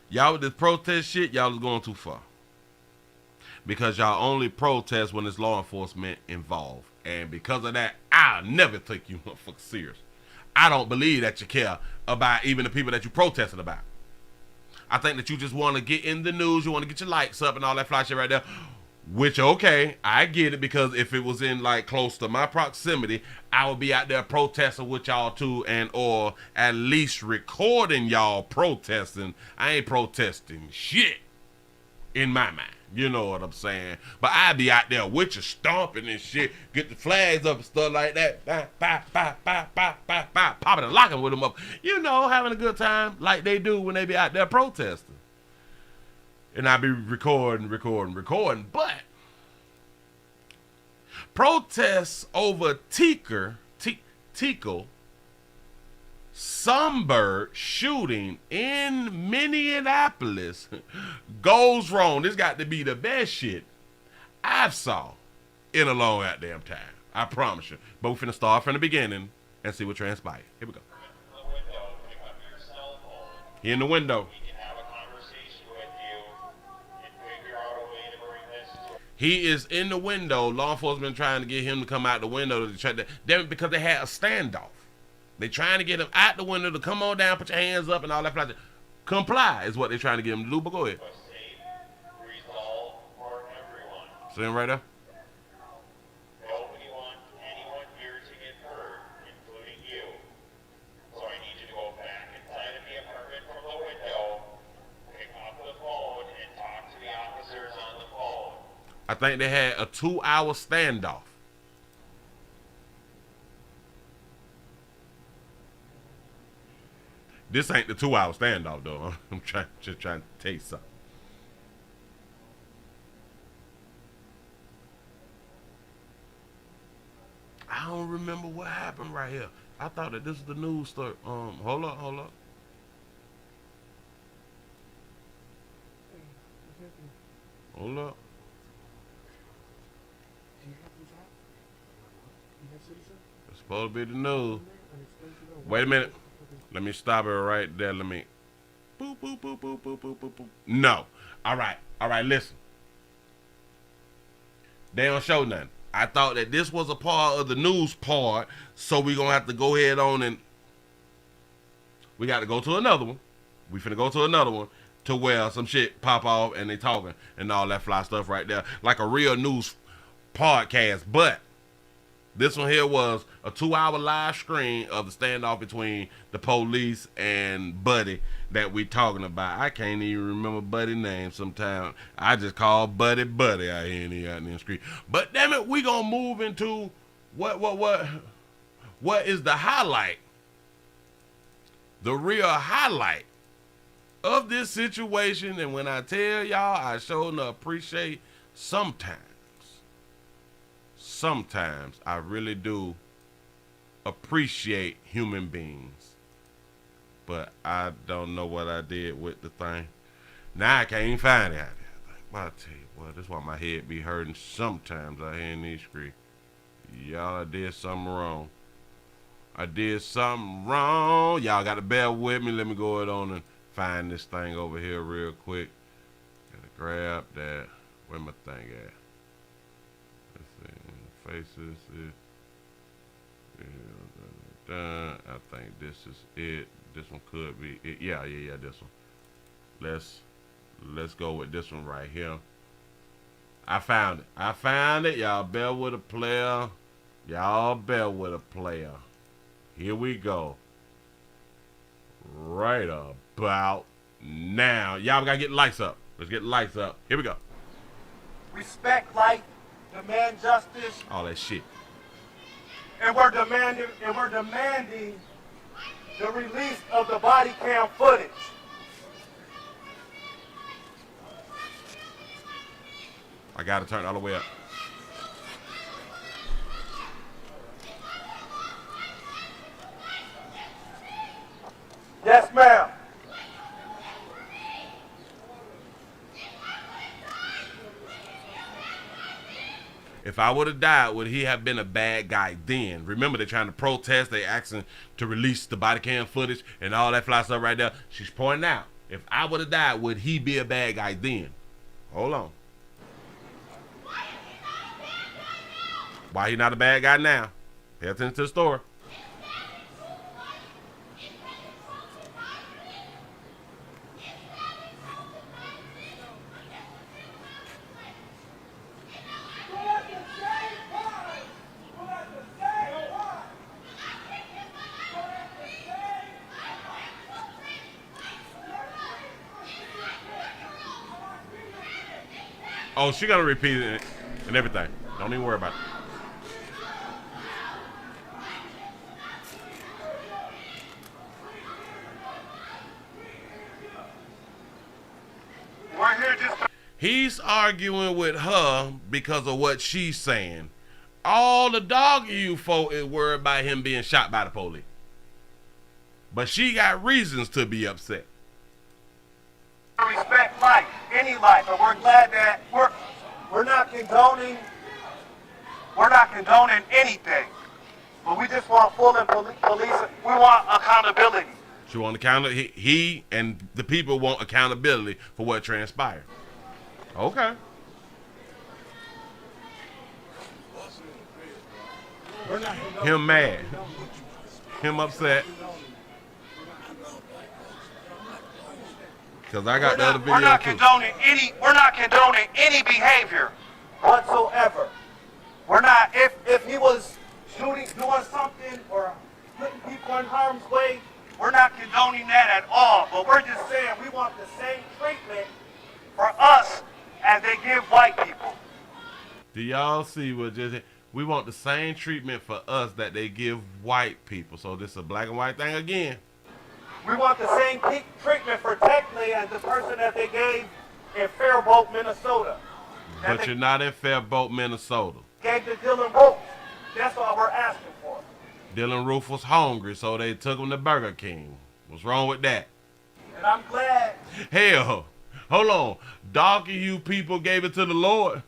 Y'all with this protest shit, y'all is going too far. Because y'all only protest when there's law enforcement involved. And because of that, I'll never take you motherfuckers serious. I don't believe that you care about even the people that you protesting about. I think that you just want to get in the news, you want to get your likes up and all that fly shit right there. Which, okay, I get it, because if it was in like close to my proximity, I would be out there protesting with y'all too, and or at least recording y'all protesting. I ain't protesting shit in my mind. You know what I'm saying? But I be out there with you stomping and shit, get the flags up and stuff like that. Popping and locking with them up. You know, having a good time like they do when they be out there protesting. And I be recording. But protests over Tekle, Sundberg shooting in Minneapolis goes wrong. This got to be the best shit I've saw in a long goddamn time. I promise you. But we're finna start from the beginning and see what transpired. Here we go. He in the window. He is in the window. Law enforcement trying to get him to come out the window to try to, because they had a standoff. They trying to get him out the window to come on down, put your hands up and all that. Comply is what they're trying to get him to do, but go ahead. See him right there? Nobody wants anyone here to get hurt, including you. So I need you to go back inside of the apartment from the window, pick up the phone, and talk to the officers on the phone. I think they had a 2-hour standoff. This ain't the 2-hour standoff, though. I'm just trying to tell you something. I don't remember what happened right here. I thought that this is the news story. Hold up. Hold up. It's supposed to be the news. Wait a minute. Let me stop it right there. Let me. Boop, boop, boop, boop, boop, boop, boop, boop. No. All right, listen. They don't show nothing. I thought that this was a part of the news part, so we're going to have to go ahead on and we got to go to another one. We finna go to another one to where some shit pop off and they talking and all that fly stuff right there. Like a real news podcast. But this one here was a 2-hour live stream of the standoff between the police and Buddy that we talking about. I can't even remember Buddy's name sometimes. I just call Buddy out here in the street. But damn it, we gonna move into what is the highlight, the real highlight of this situation. And when I tell y'all, I sure enough appreciate sometimes I really do appreciate human beings. But I don't know what I did with the thing. Now I can't even find it out there. Like, I tell you what, that's why my head be hurting sometimes out here in these streets. Y'all, I did something wrong. Y'all got to bear with me. Let me go ahead on and find this thing over here real quick. Gotta grab that. Where my thing at? Faces. I think this is it. This one could be it. Yeah, this one. Let's go with this one right here. I found it. Y'all bear with a player. Here we go. Right about now. Y'all gotta get lights up. Let's get lights up. Here we go. Respect life, demand justice. All that shit. And we're demanding the release of the body cam footage. I got to turn it all the way up. Yes, ma'am. If I would have died, would he have been a bad guy then? Remember, they're trying to protest. They asking to release the body cam footage and all that fly stuff right there. She's pointing out, if I would have died, would he be a bad guy then? Hold on. Why he not a bad guy now? Pay attention to the story. Oh, she gonna repeat it and everything. Don't even worry about it. We're here just. He's arguing with her because of what she's saying. All the dog you folk is worried about him being shot by the police. But she got reasons to be upset. Respect life, any life, and we're glad that we're not condoning anything, but we just want full police. We want accountability. She want accountability. He and the people want accountability for what transpired. Okay. Him mad. Him upset. Because I got the other video We're not too. condoning any behavior whatsoever. We're not. If he was doing something or putting people in harm's way, we're not condoning that at all. But we're just saying we want the same treatment for us as they give white people. Do y'all see what just? We want the same treatment for us that they give white people. So this is a black and white thing again. We want the same treatment for Tekle as the person that they gave in Faribault, Minnesota. But you're not in Faribault, Minnesota. Gave to Dylan Roof. That's all we're asking for. Dylan Roof was hungry, so they took him to Burger King. What's wrong with that? And I'm glad. Hell, hold on. Dog you people gave it to the Lord.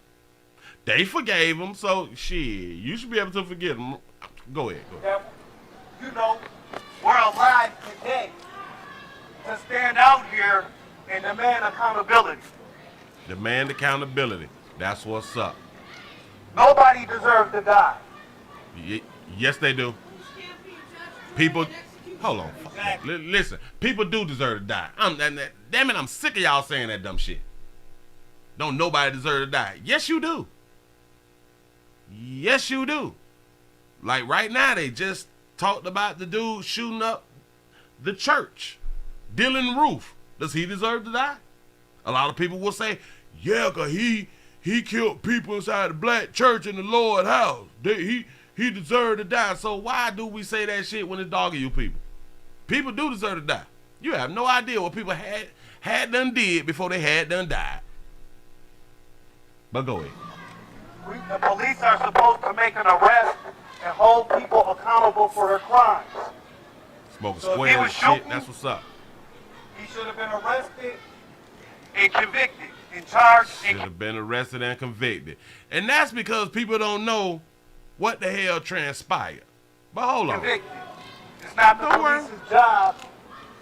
They forgave him, so shit, you should be able to forgive him. Go ahead. Go ahead. You know, we're alive today to stand out here and demand accountability. Demand accountability. That's what's up. Nobody deserves to die. Yes, they do. People, hold on. Listen, people do deserve to die. Damn it, I'm sick of y'all saying that dumb shit. Don't nobody deserve to die. Yes, you do. Yes, you do. Like right now, they just talked about the dude shooting up the church. Dylan Roof. Does he deserve to die? A lot of people will say, yeah, because he killed people inside the black church in the Lord's house. He deserved to die. So why do we say that shit when it's dogging you people? People do deserve to die. You have no idea what people had done did before they had done died. But go ahead. The police are supposed to make an arrest and hold people accountable for their crimes. Smoking square and shit, that's what's up. He should have been arrested and convicted and charged. Should have been arrested and convicted. And that's because people don't know what the hell transpired. But hold on. Convicted. It's not the police's job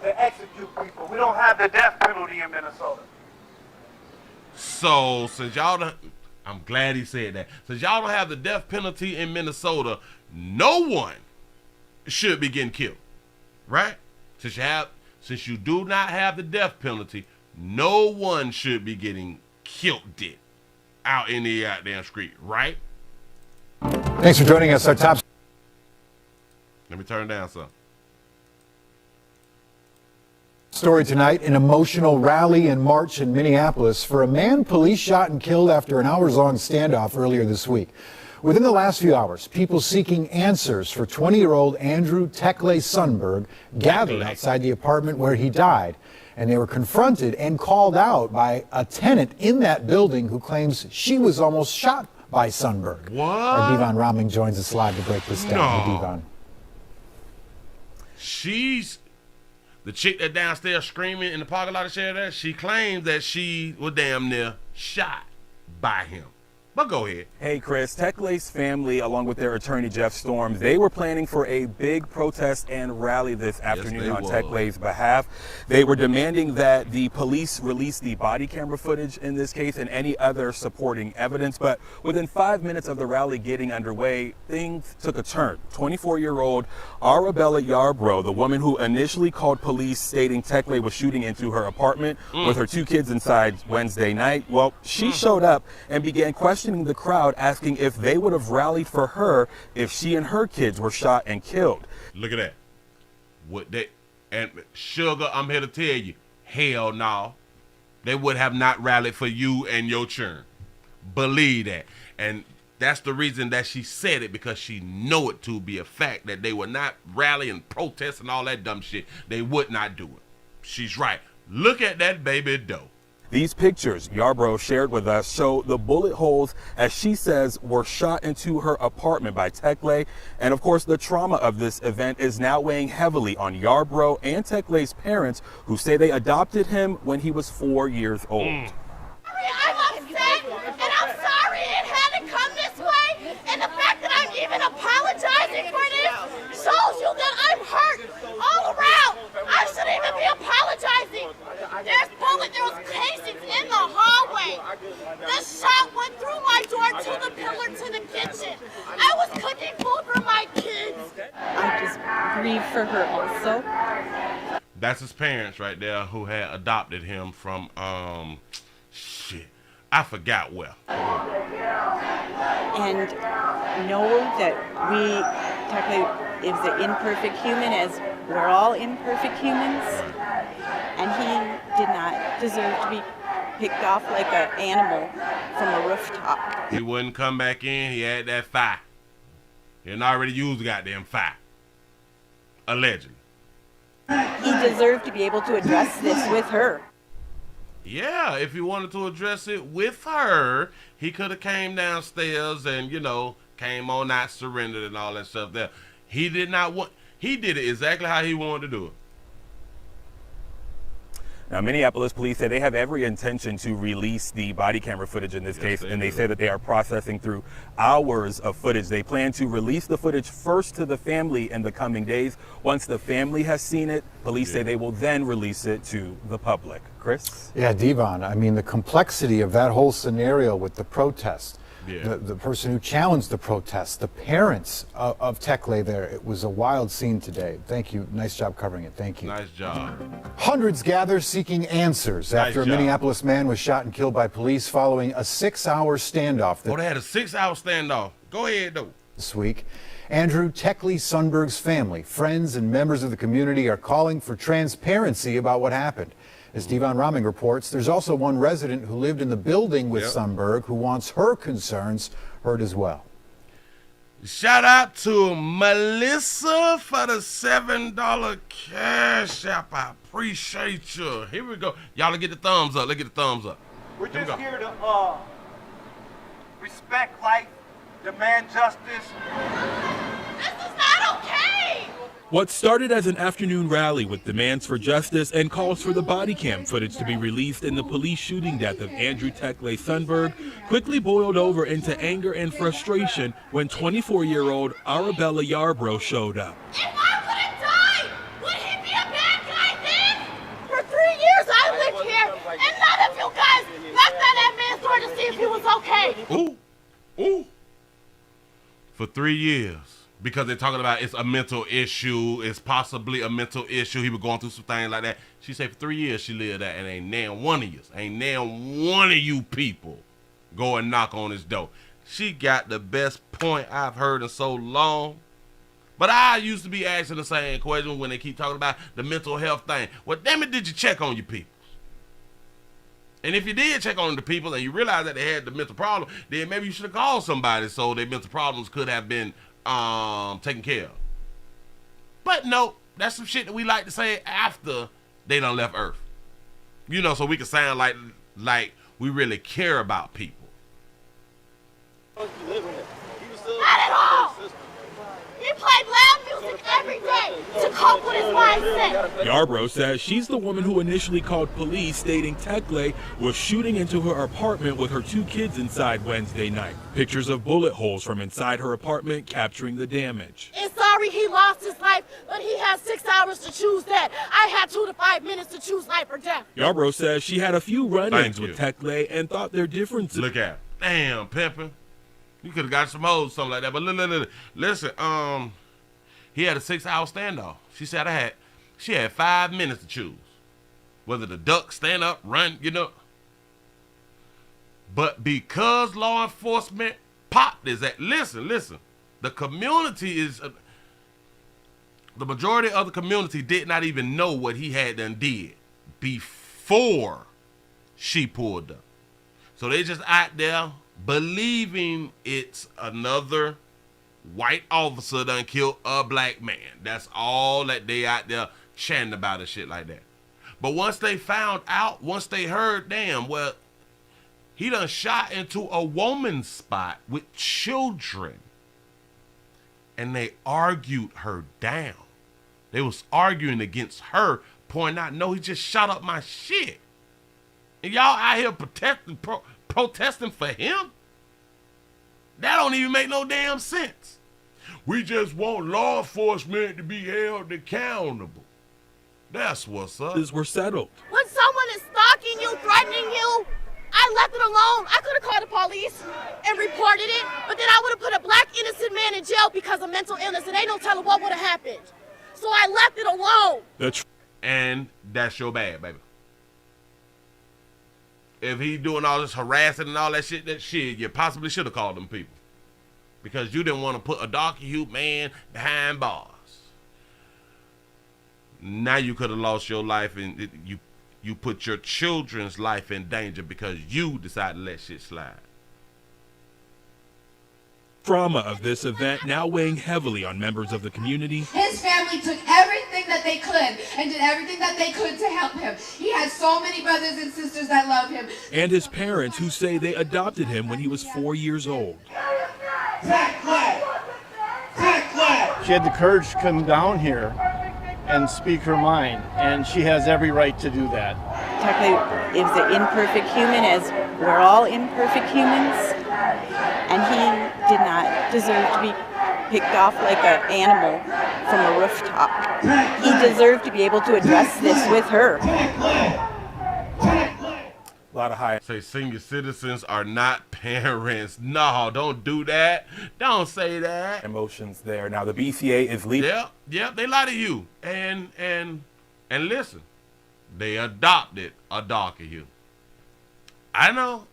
to execute people. We don't have the death penalty in Minnesota. So, since y'all don't, I'm glad he said that. Since y'all don't have the death penalty in Minnesota, no one should be getting killed. Right? Since you do not have the death penalty, no one should be getting killed out in the goddamn street, right? Thanks for joining us. Our top Let me turn down some. story tonight, an emotional rally and march in Minneapolis for a man police shot and killed after an hours-long standoff earlier this week. Within the last few hours, people seeking answers for 20-year-old Andrew Tekle Sundberg gathered outside the apartment where he died And they were confronted and called out by a tenant in that building who claims she was almost shot by Sundberg. What? Our Devon Roming joins us live to break this down. Hey, Devon. She's the chick that downstairs screaming in the parking lot of Sheridan. She claimed that she was damn near shot by him. But go ahead. Hey, Chris. Tekle's family, along with their attorney, Jeff Storm, they were planning for a big protest and rally this afternoon on Tekle's behalf. They were demanding that the police release the body camera footage in this case and any other supporting evidence. But within 5 minutes of the rally getting underway, things took a turn. 24-year-old Arabella Yarbrough, the woman who initially called police stating Tekle was shooting into her apartment with her 2 kids inside Wednesday night, well, she showed up and began questioning the crowd, asking if they would have rallied for her if she and her kids were shot and killed. Look at that. What they and Sugar, I'm here to tell you, hell no. They would have not rallied for you and your churn. Believe that. And that's the reason that she said it, because she know it to be a fact that they would not rally and protest and all that dumb shit. They would not do it. She's right. Look at that baby doe. These pictures Yarbrough shared with us show the bullet holes, as she says, were shot into her apartment by Tekle. And of course, the trauma of this event is now weighing heavily on Yarbrough and Tekle's parents, who say they adopted him when he was 4 years old. I'm upset, and I'm sorry it had to come this way. And the fact that I'm even apologizing for this shows you that I'm hurt all around. I shouldn't even be apologizing. There was casings in the hallway. The shot went through my door to the pillar to the kitchen. I was cooking food for my kids. I just grieve for her also. That's his parents right there who had adopted him from, shit, I forgot where. And know that Tekle is an imperfect human, as we're all imperfect humans. And he did not deserve to be picked off like an animal from a rooftop. He wouldn't come back in. He had that fire. He had already used the goddamn fire. Allegedly. He deserved to be able to address this with her. Yeah, if he wanted to address it with her, he could have came downstairs and, you know, came on out, surrendered and all that stuff there. He did not want, he did it exactly how he wanted to do it. Now, Minneapolis police say they have every intention to release the body camera footage in this case, and they say that they are processing through hours of footage. They plan to release the footage first to the family in the coming days. Once the family has seen it, police say they will then release it to the public. Chris? Yeah, Devon, I mean, the complexity of that whole scenario with the protest, yeah. the person who challenged the protest, the parents of Tekle there, it was a wild scene today. Thank you. Nice job covering it. Thank you. Nice job. Hundreds gather seeking answers after a Minneapolis man was shot and killed by police following a 6-hour standoff. They had a 6-hour standoff. Go ahead, though. This week, Andrew Tekle Sundberg's family, friends, and members of the community are calling for transparency about what happened. As Devon Roming reports, there's also one resident who lived in the building with Sundberg who wants her concerns heard as well. Shout out to Melissa for the $7 cash app. I appreciate you. Here we go. Y'all get the thumbs up. Let's get the thumbs up. We're just here to respect life, demand justice. This is not okay! What started as an afternoon rally with demands for justice and calls for the body cam footage to be released in the police shooting death of Andrew Tekle Sundberg quickly boiled over into anger and frustration when 24-year-old Arabella Yarbrough showed up. If I would have died, would he be a bad guy then? For 3 years I lived here, and none of you guys knocked on that man's door to see if he was okay. Ooh. Ooh. For 3 years. Because they're talking about it's a mental issue, it's possibly a mental issue. He was going through some things like that. She said for 3 years she lived that, and ain't now one of you people go and knock on his door. She got the best point I've heard in so long. But I used to be asking the same question when they keep talking about the mental health thing. Well, damn it, did you check on your people? And if you did check on the people and you realized that they had the mental problem, then maybe you should have called somebody so their mental problems could have been taken care of. But no, that's some shit that we like to say after they done left Earth. You know, so we can sound like we really care about people. Not at all. He played loud music every day to cope with his mindset. Yarbrough says she's the woman who initially called police stating Tekle was shooting into her apartment with her 2 kids inside Wednesday night. Pictures of bullet holes from inside her apartment capturing the damage. And sorry he lost his life, but he has 6 hours to choose that. I had 2 to 5 minutes to choose life or death. Yarbrough says she had a few run-ins with Tekle and thought their differences. Look at, damn, pimping. You could have got some hoes, something like that. But listen, he had a 6-hour standoff. She said she had 5 minutes to choose. Whether to duck, stand up, run, you know. But because law enforcement popped his ass, listen, the community is, the majority of the community did not even know what he had done did before she pulled up. So they just out there believing it's another white officer done killed a black man. That's all that they out there chanting about and shit like that. But once they found out, once they heard, damn, well, he done shot into a woman's spot with children. And they argued her down. They was arguing against her, pointing out, no, he just shot up my shit. And y'all out here protesting for him? That don't even make no damn sense. We just want law enforcement to be held accountable. That's what's up. Were settled. When someone is stalking you, threatening you, I left it alone. I could have called the police and reported it, but then I would have put a black innocent man in jail because of mental illness, and ain't no telling what would have happened. So I left it alone. And that's your bad, baby. If he doing all this harassing and all that shit, you possibly should have called them people. Because you didn't want to put a dark-hued man behind bars. Now you could have lost your life, and you put your children's life in danger because you decided to let shit slide. Trauma of this event now weighing heavily on members of the community. His family took everything that they could and did everything that they could to help him. He has so many brothers and sisters that love him. And his parents, who say they adopted him when he was 4 years old. Tekle! Tekle! She had the courage to come down here and speak her mind, and she has every right to do that. Tekle is an imperfect human, as we're all imperfect humans, and he did not deserve to be picked off like an animal from a rooftop. He deserved to be able to address this with her. A lot of high. Say senior citizens are not parents. No, don't do that. Don't say that. Emotions there. Now the BCA is leading. Yeah, they lie to you. And listen, they adopted a darker hue. I know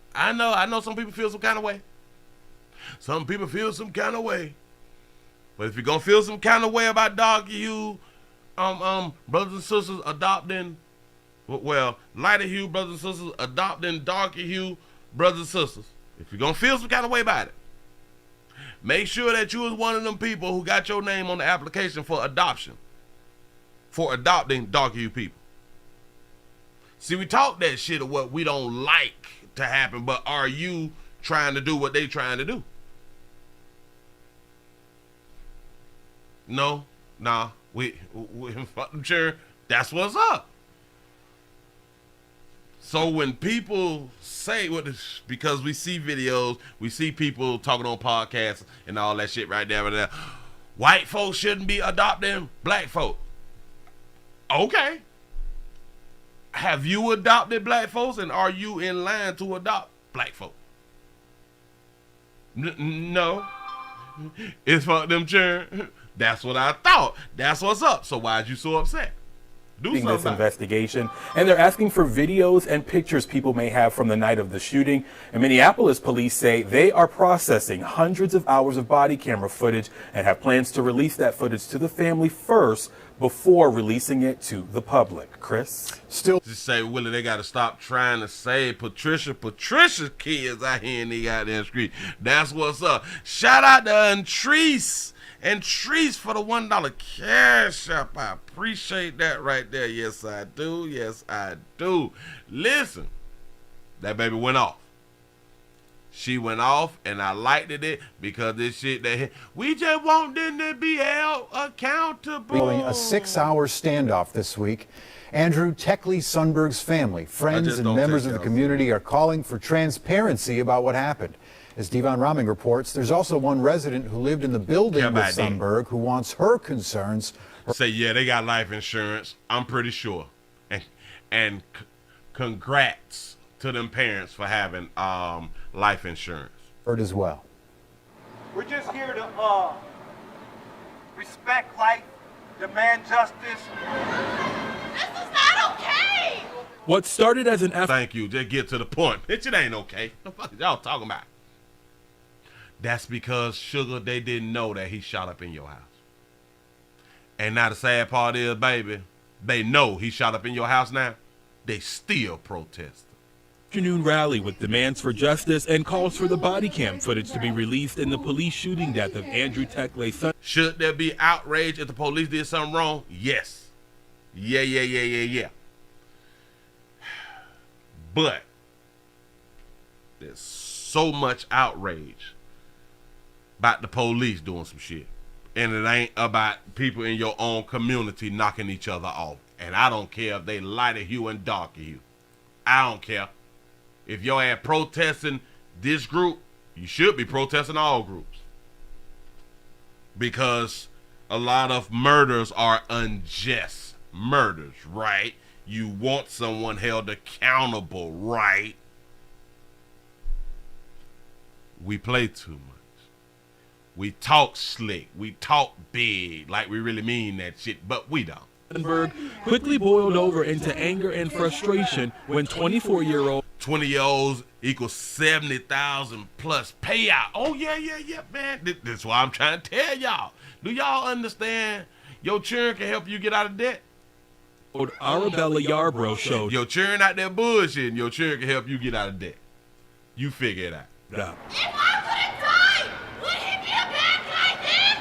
some people feel some kind of way. Some people feel some kind of way. But if you're gonna feel some kind of way about darker hue, brothers and sisters adopting, well, lighter hue brothers and sisters adopting darker hue brothers and sisters. If you're gonna feel some kind of way about it, make sure that you is one of them people who got your name on the application for adoption, for adopting darker hue people. See, we talk that shit of what we don't like to happen, but are you trying to do what they trying to do? No, nah, we fuck them, sure. That's what's up. So when people say what, because we see videos, we see people talking on podcasts and all that shit right there, white folks shouldn't be adopting black folk. Okay. Have you adopted black folks, and are you in line to adopt black folk? No. It's fuck them churn. That's what I thought. That's what's up. So why is you so upset? Do something. This investigation, and they're asking for videos and pictures people may have from the night of the shooting. And Minneapolis police say they are processing hundreds of hours of body camera footage and have plans to release that footage to the family first before releasing it to the public. Chris? Still just say, Willie, they got to stop trying to save Patricia's kids out here in the goddamn street. That's what's up. Shout out to Treese for the $1 cash app. I appreciate that right there. Yes, I do. Yes, I do. Listen, that baby went off. She went off, and I liked it because this shit that we just want them to be held accountable. Following a 6-hour standoff this week, Andrew Tekle Sundberg's family, friends, and members of the community are calling for transparency about what happened. As Devon Roming reports, there's also one resident who lived in the building with Sundberg who wants her concerns. Say, yeah, they got life insurance. I'm pretty sure. And congrats to them parents for having life insurance. Heard as well. We're just here to respect life, demand justice. This is not okay! What started as an Thank you. Just get to the point. It ain't okay. The fuck is y'all talking about? That's because, Sugar, they didn't know that he shot up in your house. And now the sad part is, baby, they know he shot up in your house now. They still protest. Afternoon rally with demands for justice and calls for the body cam footage to be released in the police shooting death of Andrew Tekle. Should there be outrage if the police did something wrong? Yes. Yeah. But there's so much outrage about the police doing some shit. And it ain't about people in your own community knocking each other off. And I don't care if they lighter hue and darker hue. I don't care. If your ass protesting this group, you should be protesting all groups. Because a lot of murders are unjust murders, right? You want someone held accountable, right? We play too much. We talk slick. We talk big like we really mean that shit, but we don't. Sundberg quickly boiled over into anger and frustration when 24-year-old 20-year-olds equals 70,000 plus payout. Oh yeah, man. This is why I'm trying to tell y'all. Do y'all understand? Your children can help you get out of debt. Arabella Yarbrough showed your children out there bullshitting. Your children can help you get out of debt. You figure it out. If I would have died, would he be a bad guy then?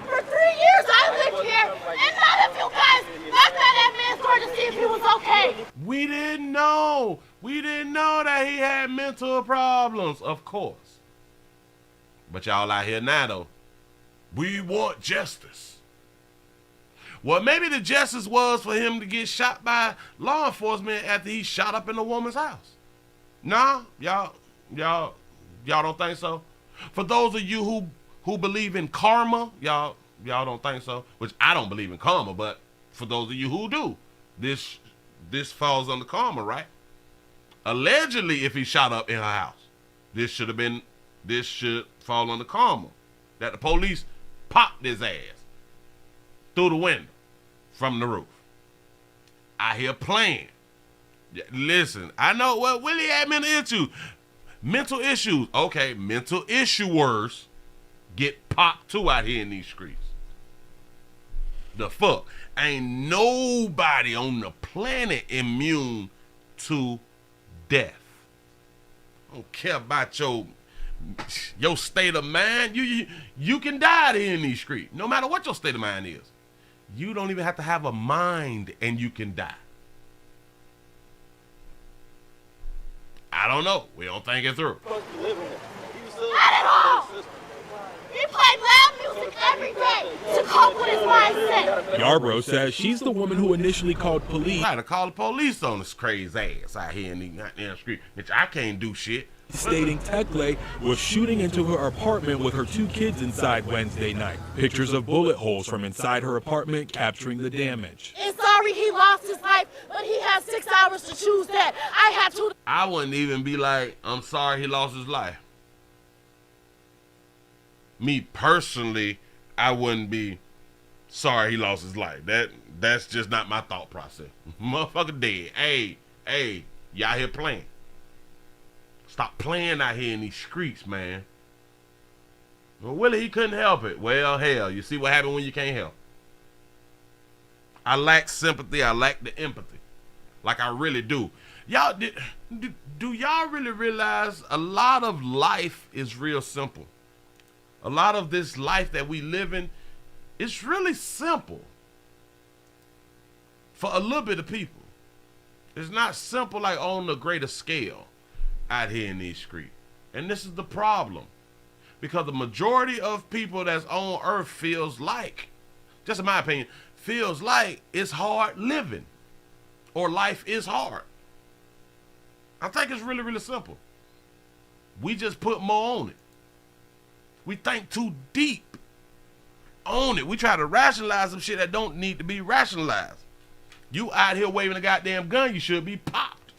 For 3 years I lived here, and none of you guys knocked on that man's door to see if he was okay. We didn't know. We didn't know that he had mental problems, of course. But y'all out here now, though, we want justice. Well, maybe the justice was for him to get shot by law enforcement after he shot up in a woman's house. Nah, y'all don't think so? For those of you who believe in karma, y'all don't think so? Which I don't believe in karma, but for those of you who do, this falls under karma, right? Allegedly, if he shot up in her house, this should fall under karma. That the police popped his ass through the window from the roof. I hear playing. Listen, I know what Willie had mental issues. Okay, mental issuers get popped too out here in these streets. The fuck? Ain't nobody on the planet immune to death. I don't care about your state of mind. You can die out here in these streets. No matter what your state of mind is. You don't even have to have a mind and you can die. I don't know. We don't think it through. Not at all. He played loud music every day to cope with his mindset. Yarbrough says she's the woman who initially called police. I had to call the police on this crazy ass out here in the goddamn street. Bitch, I can't do shit. Stating Tekle was shooting into her apartment with her 2 kids inside Wednesday night. Pictures of bullet holes from inside her apartment capturing the damage. And sorry he lost his life, but he has 6 hours to choose that. I wouldn't even be like, I'm sorry he lost his life. Me personally, I wouldn't be sorry he lost his life. That's just not my thought process. Motherfucker dead. Hey, y'all here playing. Stop playing out here in these streets, man. Well, Willie, he couldn't help it. Well, hell, you see what happened when you can't help. I lack sympathy. I lack the empathy. Like I really do. Y'all, do y'all really realize a lot of life is real simple? A lot of this life that we live in, it's really simple for a little bit of people. It's not simple like on the greater scale out here in these streets. And this is the problem. Because the majority of people that's on earth feels like, just in my opinion, feels like it's hard living or life is hard. I think it's really, really simple. We just put more on it. We think too deep on it. We try to rationalize some shit that don't need to be rationalized. You out here waving a goddamn gun, you should be popped.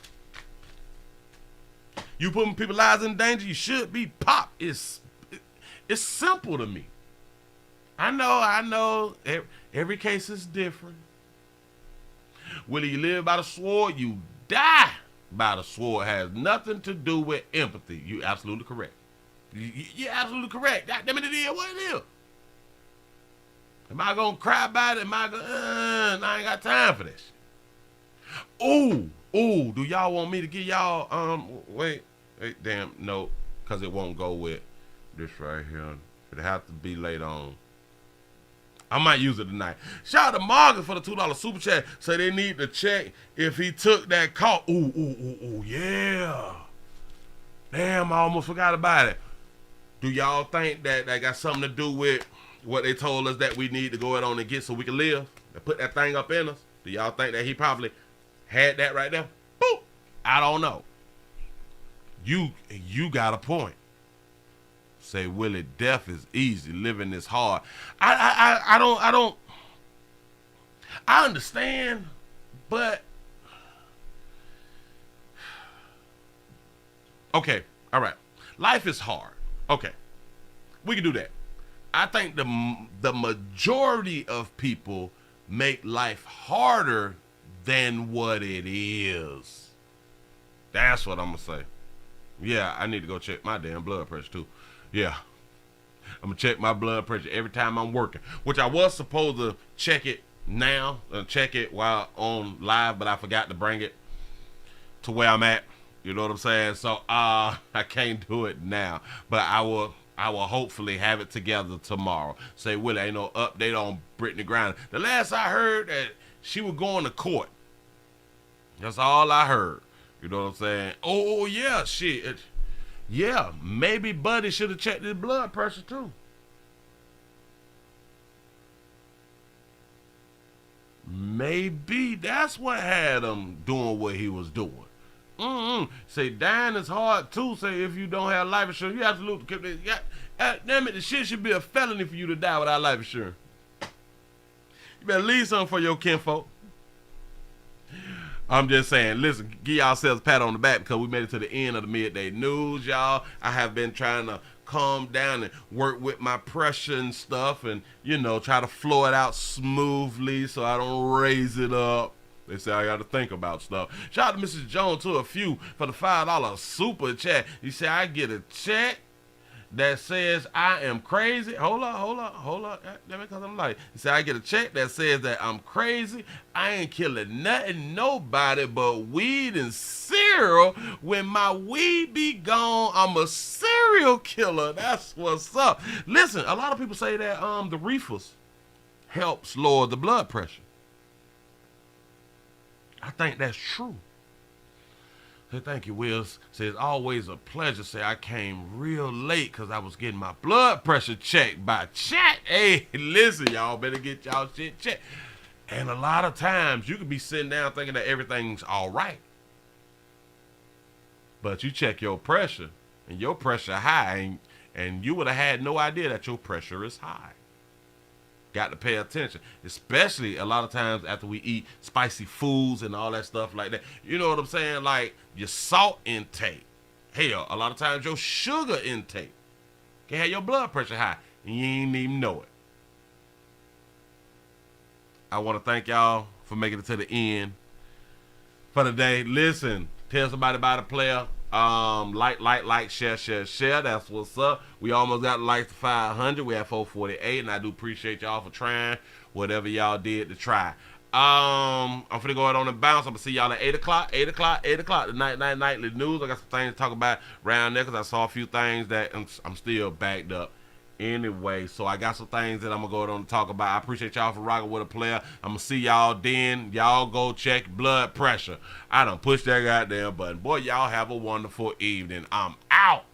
You putting people's lives in danger, you should be popped. It's simple to me. I know. Every case is different. Whether you live by the sword, you die by the sword. It has nothing to do with empathy. You're absolutely correct. You're absolutely correct. Damn it, it is what it is. Am I gonna cry about it? Am I gonna? I ain't got time for this. Ooh, do y'all want me to give y'all, wait, damn, no, because it won't go with this right here. It'll have to be later on. I might use it tonight. Shout out to Morgan for the $2 super chat. So they need to check if he took that call. Ooh, yeah. Damn, I almost forgot about it. Do y'all think that got something to do with what they told us that we need to go out on and get so we can live? And put that thing up in us? Do y'all think that he probably had that right there? Boop. I don't know. You got a point. Say, Willie, death is easy, living is hard. I understand, but okay, all right. Life is hard. Okay, we can do that. I think the majority of people make life harder than what it is. That's what I'm gonna say. Yeah, I need to go check my damn blood pressure too. Yeah, I'm gonna check my blood pressure every time I'm working, which I was supposed to check it now, check it while on live, but I forgot to bring it to where I'm at. You know what I'm saying? So I can't do it now, but I will hopefully have it together tomorrow. Say, Willie, ain't no update on Brittany Griner. The last I heard that she was going to court. That's all I heard. You know what I'm saying? Oh yeah, shit. Yeah, maybe Buddy should have checked his blood pressure too. Maybe that's what had him doing what he was doing. Say dying is hard too. Say if you don't have life insurance, you absolutely damn it, the shit should be a felony for you to die without life insurance. You better leave something for your kinfolk. I'm just saying, listen, give yourselves a pat on the back because we made it to the end of the midday news, y'all. I have been trying to calm down and work with my pressure and stuff and, you know, try to flow it out smoothly so I don't raise it up. They say I got to think about stuff. Shout out to Mrs. Jones to a few for the $5 super chat. You say I get a check that says I am crazy. Hold up. Because I'm like, you say I get a check that says that I'm crazy. I ain't killing nothing, nobody but weed and cereal. When my weed be gone, I'm a serial killer. That's what's up. Listen, a lot of people say that the reefers helps lower the blood pressure. I think that's true. Say, thank you, Will. Say, it's always a pleasure. Say, I came real late because I was getting my blood pressure checked by chat. Hey, listen, y'all better get y'all shit checked. And a lot of times you could be sitting down thinking that everything's all right. But you check your pressure and your pressure high and you would have had no idea that your pressure is high. Got to pay attention, especially a lot of times after we eat spicy foods and all that stuff like that. You know what I'm saying? Like your salt intake. Hell, a lot of times your sugar intake can have your blood pressure high and you ain't even know it. I want to thank y'all for making it to the end for the day. Listen, tell somebody about the player. Like, share. That's what's up. We almost got likes to 500. We have 448, and I do appreciate y'all for trying whatever y'all did to try. I'm finna go out on the bounce. I'm gonna see y'all at 8 o'clock. The nightly news. I got some things to talk about around there because I saw a few things that I'm still backed up. Anyway, so I got some things that I'm gonna go on and talk about. I appreciate y'all for rocking with a player. I'm gonna see y'all then. Y'all go check blood pressure. I done pushed that goddamn button. Boy, y'all have a wonderful evening. I'm out.